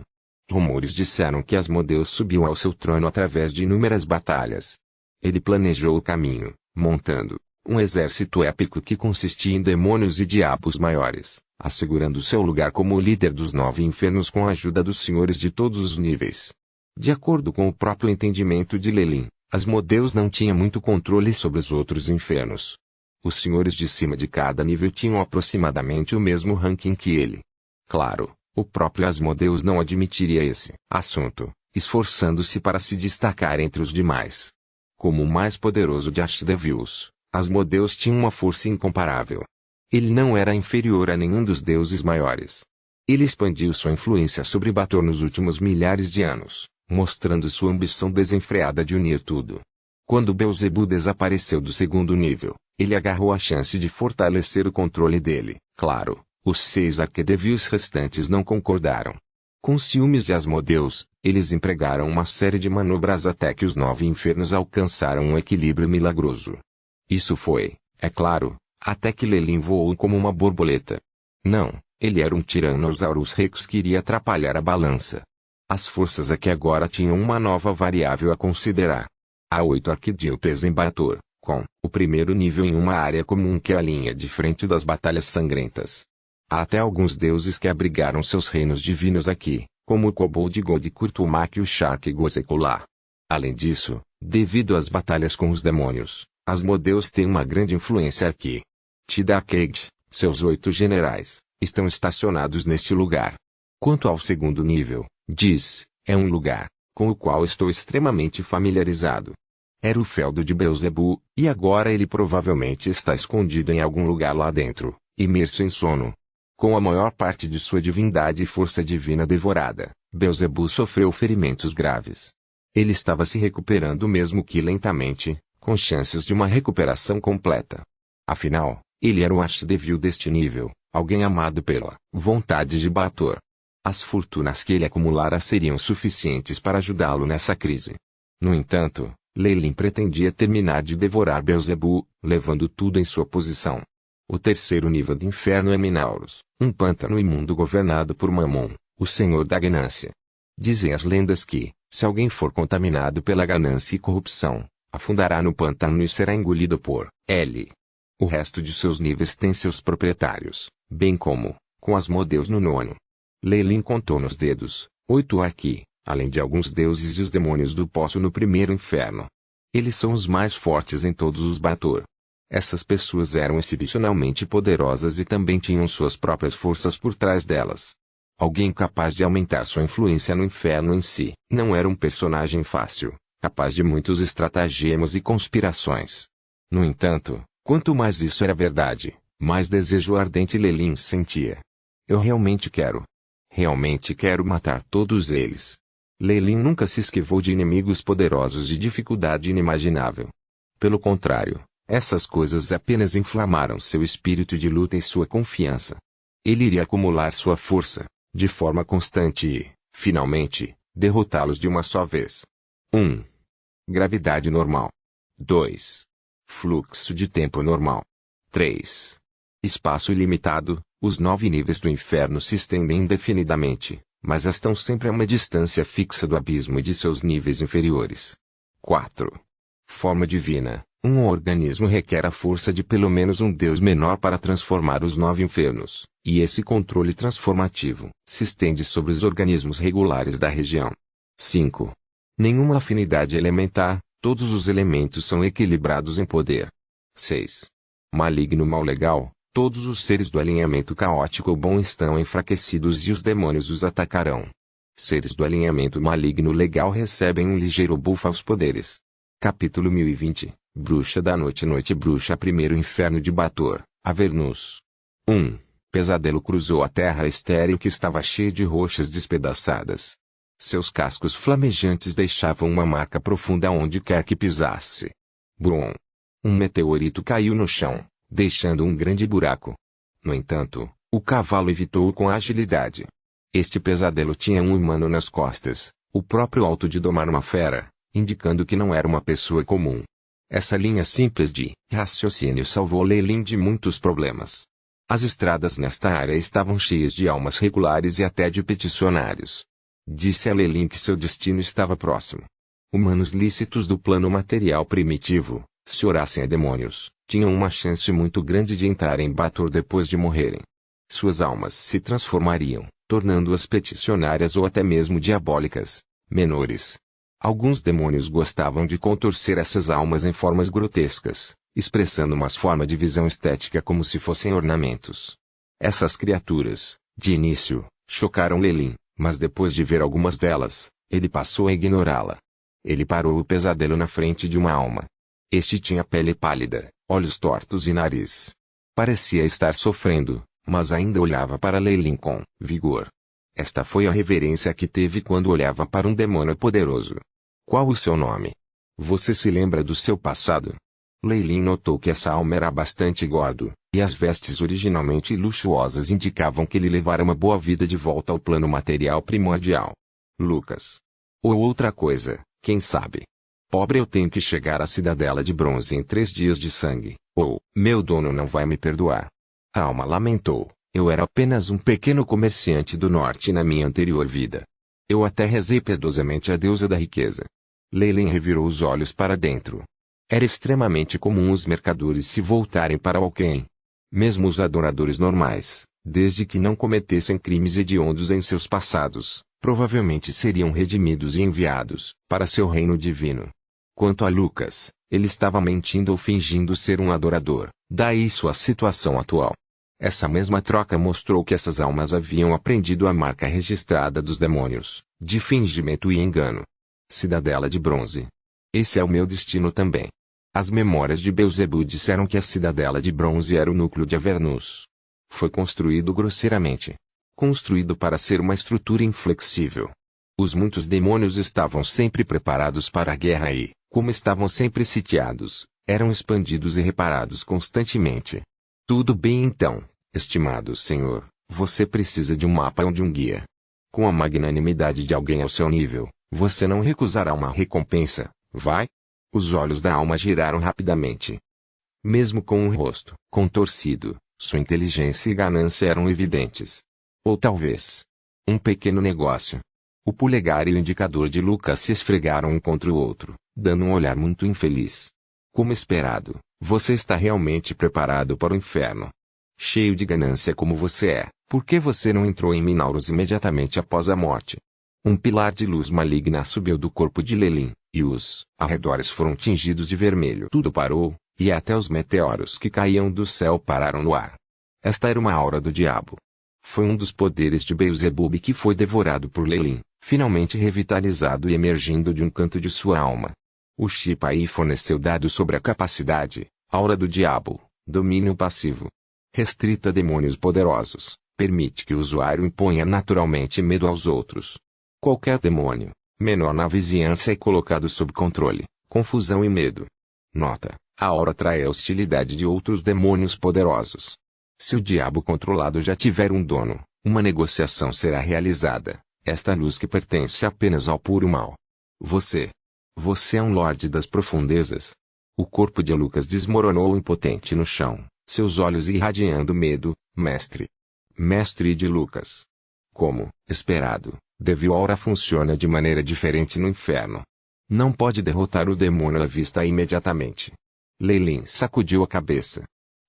Rumores disseram que Asmodeus subiu ao seu trono através de inúmeras batalhas. Ele planejou o caminho, montando um exército épico que consistia em demônios e diabos maiores, assegurando seu lugar como o líder dos 9 infernos com a ajuda dos senhores de todos os níveis. De acordo com o próprio entendimento de Lelin, Asmodeus não tinha muito controle sobre os outros infernos. Os senhores de cima de cada nível tinham aproximadamente o mesmo ranking que ele. Claro, o próprio Asmodeus não admitiria esse assunto, esforçando-se para se destacar entre os demais. Como o mais poderoso de Archdevils, Asmodeus tinha uma força incomparável. Ele não era inferior a nenhum dos deuses maiores. Ele expandiu sua influência sobre Bator nos últimos milhares de anos, mostrando sua ambição desenfreada de unir tudo. Quando Beelzebub desapareceu do 2º nível, ele agarrou a chance de fortalecer o controle dele. Claro, os 6 Archdevils restantes não concordaram. Com ciúmes de Asmodeus, eles empregaram uma série de manobras até que os 9 infernos alcançaram um equilíbrio milagroso. Isso foi, é claro, até que Lelin voou como uma borboleta. Não, ele era um Tyrannosaurus Rex que iria atrapalhar a balança. As forças aqui agora tinham uma nova variável a considerar. Há 8 arquídopes em Bator, com o primeiro nível em uma área comum que é a linha de frente das batalhas sangrentas. Há até alguns deuses que abrigaram seus reinos divinos aqui, como o Kobold God Kurtumak e o Shark Gozekulá. Além disso, devido às batalhas com os demônios, Asmodeus tem uma grande influência aqui. Tidakegd, seus 8 generais, estão estacionados neste lugar. Quanto ao segundo nível, diz, é um lugar com o qual estou extremamente familiarizado. Era o feudo de Beelzebu, e agora ele provavelmente está escondido em algum lugar lá dentro, imerso em sono. Com a maior parte de sua divindade e força divina devorada, Beelzebu sofreu ferimentos graves. Ele estava se recuperando mesmo que lentamente, com chances de uma recuperação completa. Afinal, ele era um archdevil deste nível, alguém amado pela vontade de Bator. As fortunas que ele acumulara seriam suficientes para ajudá-lo nessa crise. No entanto, Leilin pretendia terminar de devorar Beelzebu, levando tudo em sua posição. O terceiro nível do inferno é Minauros, um pântano imundo governado por Mamon, o senhor da ganância. Dizem as lendas que, se alguém for contaminado pela ganância e corrupção, afundará no pântano e será engolido por L. O resto de seus níveis tem seus proprietários, bem como, com Asmodeus no nono. Leilin contou nos dedos, 8 aqui, além de alguns deuses e os demônios do poço no primeiro inferno. Eles são os mais fortes em todos os Bator. Essas pessoas eram excepcionalmente poderosas e também tinham suas próprias forças por trás delas. Alguém capaz de aumentar sua influência no inferno em si, não era um personagem fácil, capaz de muitos estratagemas e conspirações. No entanto, quanto mais isso era verdade, mais desejo ardente Leilin sentia. Eu realmente quero matar todos eles. Leilin nunca se esquivou de inimigos poderosos de dificuldade inimaginável. Pelo contrário, essas coisas apenas inflamaram seu espírito de luta e sua confiança. Ele iria acumular sua força, de forma constante e, finalmente, derrotá-los de uma só vez. 1. Gravidade normal. 2. Fluxo de tempo normal. 3. Espaço ilimitado. Os 9 níveis do inferno se estendem indefinidamente, mas estão sempre a uma distância fixa do abismo e de seus níveis inferiores. 4. Forma divina. Um organismo requer a força de pelo menos um deus menor para transformar os 9 infernos, e esse controle transformativo se estende sobre os organismos regulares da região. 5. Nenhuma afinidade elementar, todos os elementos são equilibrados em poder. 6. Maligno mal legal, todos os seres do alinhamento caótico ou bom estão enfraquecidos e os demônios os atacarão. Seres do alinhamento maligno legal recebem um ligeiro buff aos poderes. Capítulo 1020. Bruxa da Noite. Noite Bruxa. Primeiro Inferno de Bator, Avernus. 1. Pesadelo cruzou a terra estéril que estava cheia de rochas despedaçadas. Seus cascos flamejantes deixavam uma marca profunda onde quer que pisasse. Brum! Um meteorito caiu no chão, deixando um grande buraco. No entanto, o cavalo evitou-o com agilidade. Este pesadelo tinha um humano nas costas, o próprio alto de domar uma fera, indicando que não era uma pessoa comum. Essa linha simples de raciocínio salvou Leilin de muitos problemas. As estradas nesta área estavam cheias de almas regulares e até de peticionários. Disse a Leilin que seu destino estava próximo. Humanos lícitos do plano material primitivo, se orassem a demônios, tinham uma chance muito grande de entrar em Bator depois de morrerem. Suas almas se transformariam, tornando-as peticionárias ou até mesmo diabólicas, menores. Alguns demônios gostavam de contorcer essas almas em formas grotescas, expressando uma forma de visão estética como se fossem ornamentos. Essas criaturas, de início, chocaram Leilin, mas depois de ver algumas delas, ele passou a ignorá-la. Ele parou o pesadelo na frente de uma alma. Este tinha pele pálida, olhos tortos e nariz. Parecia estar sofrendo, mas ainda olhava para Leilin com vigor. Esta foi a reverência que teve quando olhava para um demônio poderoso. Qual o seu nome? Você se lembra do seu passado? Leilin notou que essa alma era bastante gordo, e as vestes originalmente luxuosas indicavam que ele levara uma boa vida de volta ao plano material primordial. Lucas. Ou outra coisa, quem sabe? Pobre, eu tenho que chegar à Cidadela de Bronze em 3 dias de sangue, ou, meu dono não vai me perdoar. A alma lamentou, eu era apenas um pequeno comerciante do norte na minha anterior vida. Eu até rezei piedosamente à deusa da riqueza. Leilin revirou os olhos para dentro. Era extremamente comum os mercadores se voltarem para Alquém. Mesmo os adoradores normais, desde que não cometessem crimes hediondos em seus passados, provavelmente seriam redimidos e enviados para seu reino divino. Quanto a Lucas, ele estava mentindo ou fingindo ser um adorador, daí sua situação atual. Essa mesma troca mostrou que essas almas haviam aprendido a marca registrada dos demônios, de fingimento e engano. Cidadela de Bronze. Esse é o meu destino também. As memórias de Beelzebub disseram que a Cidadela de Bronze era o núcleo de Avernus. Foi construído grosseiramente. Construído para ser uma estrutura inflexível. Os muitos demônios estavam sempre preparados para a guerra e, como estavam sempre sitiados, eram expandidos e reparados constantemente. Tudo bem então, estimado senhor, você precisa de um mapa ou de um guia. Com a magnanimidade de alguém ao seu nível, você não recusará uma recompensa, vai? Os olhos da alma giraram rapidamente. Mesmo com o rosto contorcido, sua inteligência e ganância eram evidentes. Ou talvez um pequeno negócio. O polegar e o indicador de Lucas se esfregaram um contra o outro, dando um olhar muito infeliz. Como esperado, você está realmente preparado para o inferno. Cheio de ganância como você é, por que você não entrou em Minauros imediatamente após a morte? Um pilar de luz maligna subiu do corpo de Lelin, e os arredores foram tingidos de vermelho. Tudo parou, e até os meteoros que caíam do céu pararam no ar. Esta era uma aura do diabo. Foi um dos poderes de Beelzebub que foi devorado por Lelin, finalmente revitalizado e emergindo de um canto de sua alma. O chip aí forneceu dados sobre a capacidade, aura do diabo, domínio passivo. Restrito a demônios poderosos, permite que o usuário imponha naturalmente medo aos outros. Qualquer demônio, menor na vizinhança é colocado sob controle, confusão e medo. Nota: a aura atrai a hostilidade de outros demônios poderosos. Se o diabo controlado já tiver um dono, uma negociação será realizada. Esta luz que pertence apenas ao puro mal. Você é um lorde das profundezas. O corpo de Lucas desmoronou impotente no chão, seus olhos irradiando medo. Mestre de Lucas. Como esperado, Devilora funciona de maneira diferente no inferno. Não pode derrotar o demônio à vista imediatamente. Lelin sacudiu a cabeça.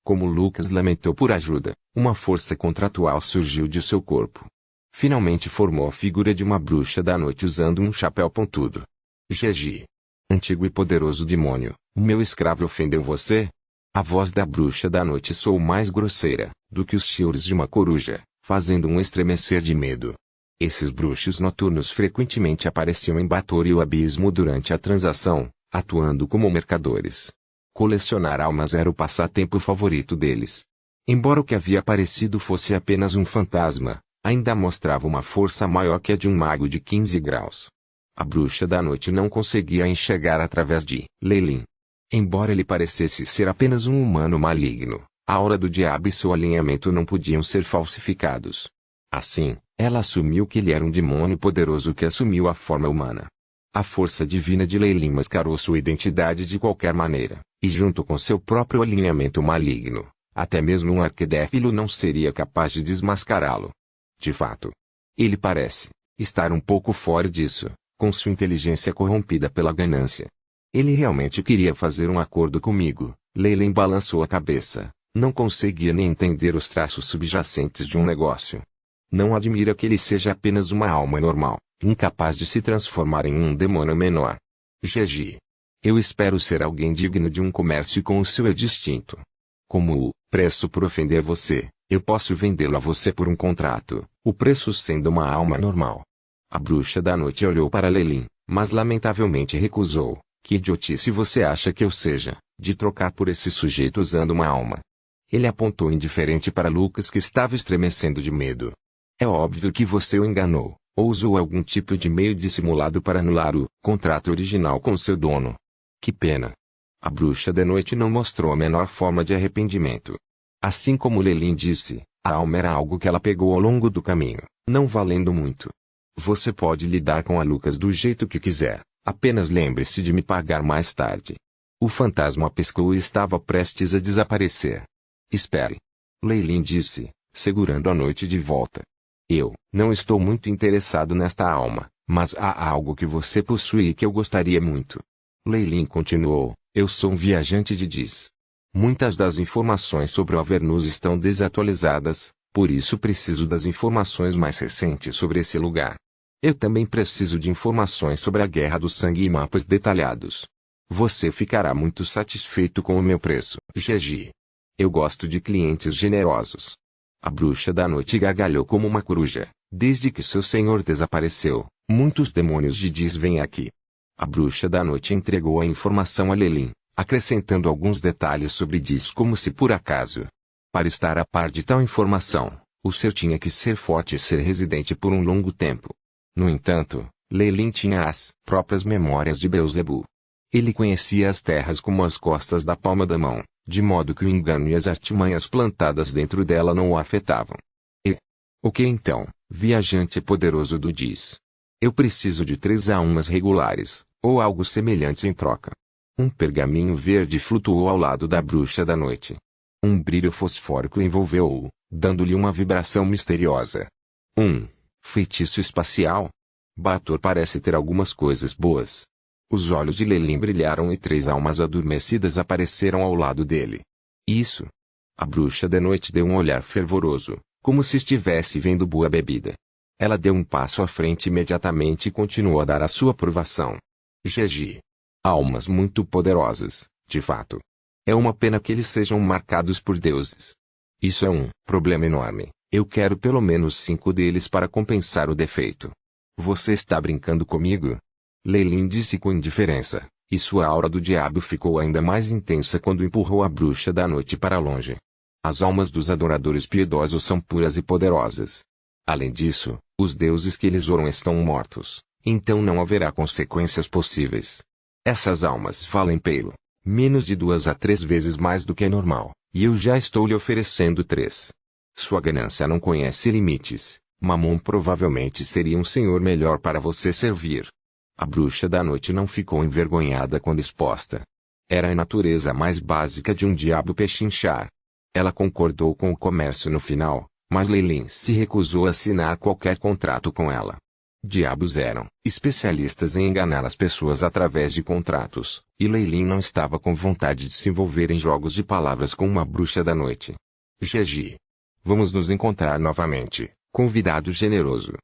Como Lucas lamentou por ajuda, uma força contratual surgiu de seu corpo. Finalmente formou a figura de uma bruxa da noite usando um chapéu pontudo. Gegi. Antigo e poderoso demônio, o meu escravo ofendeu você? A voz da bruxa da noite soou mais grosseira do que os chilres de uma coruja, fazendo um estremecer de medo. Esses bruxos noturnos frequentemente apareciam em Bator e o Abismo durante a transação, atuando como mercadores. Colecionar almas era o passatempo favorito deles. Embora o que havia aparecido fosse apenas um fantasma, ainda mostrava uma força maior que a de um mago de 15 graus. A bruxa da noite não conseguia enxergar através de Lelin. Embora ele parecesse ser apenas um humano maligno, a aura do diabo e seu alinhamento não podiam ser falsificados. Assim, ela assumiu que ele era um demônio poderoso que assumiu a forma humana. A força divina de Lelin mascarou sua identidade de qualquer maneira, e junto com seu próprio alinhamento maligno, até mesmo um arquidéfilo não seria capaz de desmascará-lo. De fato, ele parece estar um pouco fora disso, com sua inteligência corrompida pela ganância. Ele realmente queria fazer um acordo comigo. Lelin balançou a cabeça, não conseguia nem entender os traços subjacentes de um negócio. Não admira que ele seja apenas uma alma normal, incapaz de se transformar em um demônio menor. Gegi. Eu espero ser alguém digno de um comércio com o seu eu distinto. Como o preço por ofender você, eu posso vendê-lo a você por um contrato, o preço sendo uma alma normal. A bruxa da noite olhou para Lelin, mas lamentavelmente recusou. Que idiotice você acha que eu seja, de trocar por esse sujeito usando uma alma? Ele apontou indiferente para Lucas que estava estremecendo de medo. É óbvio que você o enganou, ou usou algum tipo de meio dissimulado para anular o contrato original com seu dono. Que pena. A bruxa da noite não mostrou a menor forma de arrependimento. Assim como Lelin disse, a alma era algo que ela pegou ao longo do caminho, não valendo muito. Você pode lidar com a Lucas do jeito que quiser, apenas lembre-se de me pagar mais tarde. O fantasma piscou e estava prestes a desaparecer. Espere. Lelin disse, segurando a noite de volta. Eu não estou muito interessado nesta alma, mas há algo que você possui e que eu gostaria muito. Lelin continuou, eu sou um viajante de Diz. Muitas das informações sobre o Avernus estão desatualizadas, por isso preciso das informações mais recentes sobre esse lugar. Eu também preciso de informações sobre a Guerra do Sangue e mapas detalhados. Você ficará muito satisfeito com o meu preço, GG. Eu gosto de clientes generosos. A bruxa da noite gargalhou como uma coruja. Desde que seu senhor desapareceu, muitos demônios de Diz vêm aqui. A bruxa da noite entregou a informação a Lelin, acrescentando alguns detalhes sobre Diz como se por acaso. Para estar a par de tal informação, o ser tinha que ser forte e ser residente por um longo tempo. No entanto, Lelin tinha as próprias memórias de Beelzebub. Ele conhecia as terras como as costas da palma da mão, de modo que o engano e as artimanhas plantadas dentro dela não o afetavam. E o que então, viajante poderoso do Diz? Eu preciso de 3 almas regulares, ou algo semelhante em troca. Um pergaminho verde flutuou ao lado da bruxa da noite. Um brilho fosfórico envolveu-o, dando-lhe uma vibração misteriosa. Feitiço espacial? Bator parece ter algumas coisas boas. Os olhos de Lelin brilharam e 3 almas adormecidas apareceram ao lado dele. Isso. A bruxa da noite deu um olhar fervoroso, como se estivesse vendo boa bebida. Ela deu um passo à frente imediatamente e continuou a dar a sua aprovação. GG. Almas muito poderosas, de fato. É uma pena que eles sejam marcados por deuses. Isso é um problema enorme. Eu quero pelo menos 5 deles para compensar o defeito. Você está brincando comigo? Lelin disse com indiferença, e sua aura do diabo ficou ainda mais intensa quando empurrou a bruxa da noite para longe. As almas dos adoradores piedosos são puras e poderosas. Além disso, os deuses que eles oram estão mortos, então não haverá consequências possíveis. Essas almas valem pelo menos de 2 a 3 vezes mais do que é normal, e eu já estou lhe oferecendo 3. Sua ganância não conhece limites. Mamon provavelmente seria um senhor melhor para você servir. A bruxa da noite não ficou envergonhada quando exposta. Era a natureza mais básica de um diabo pechinchar. Ela concordou com o comércio no final, mas Lelin se recusou a assinar qualquer contrato com ela. Diabos eram especialistas em enganar as pessoas através de contratos, e Lelin não estava com vontade de se envolver em jogos de palavras com uma bruxa da noite. GG. Vamos nos encontrar novamente, convidado generoso.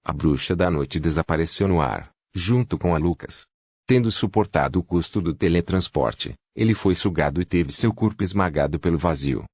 A bruxa da noite desapareceu no ar, junto com a Lucas. Tendo suportado o custo do teletransporte, ele foi sugado e teve seu corpo esmagado pelo vazio.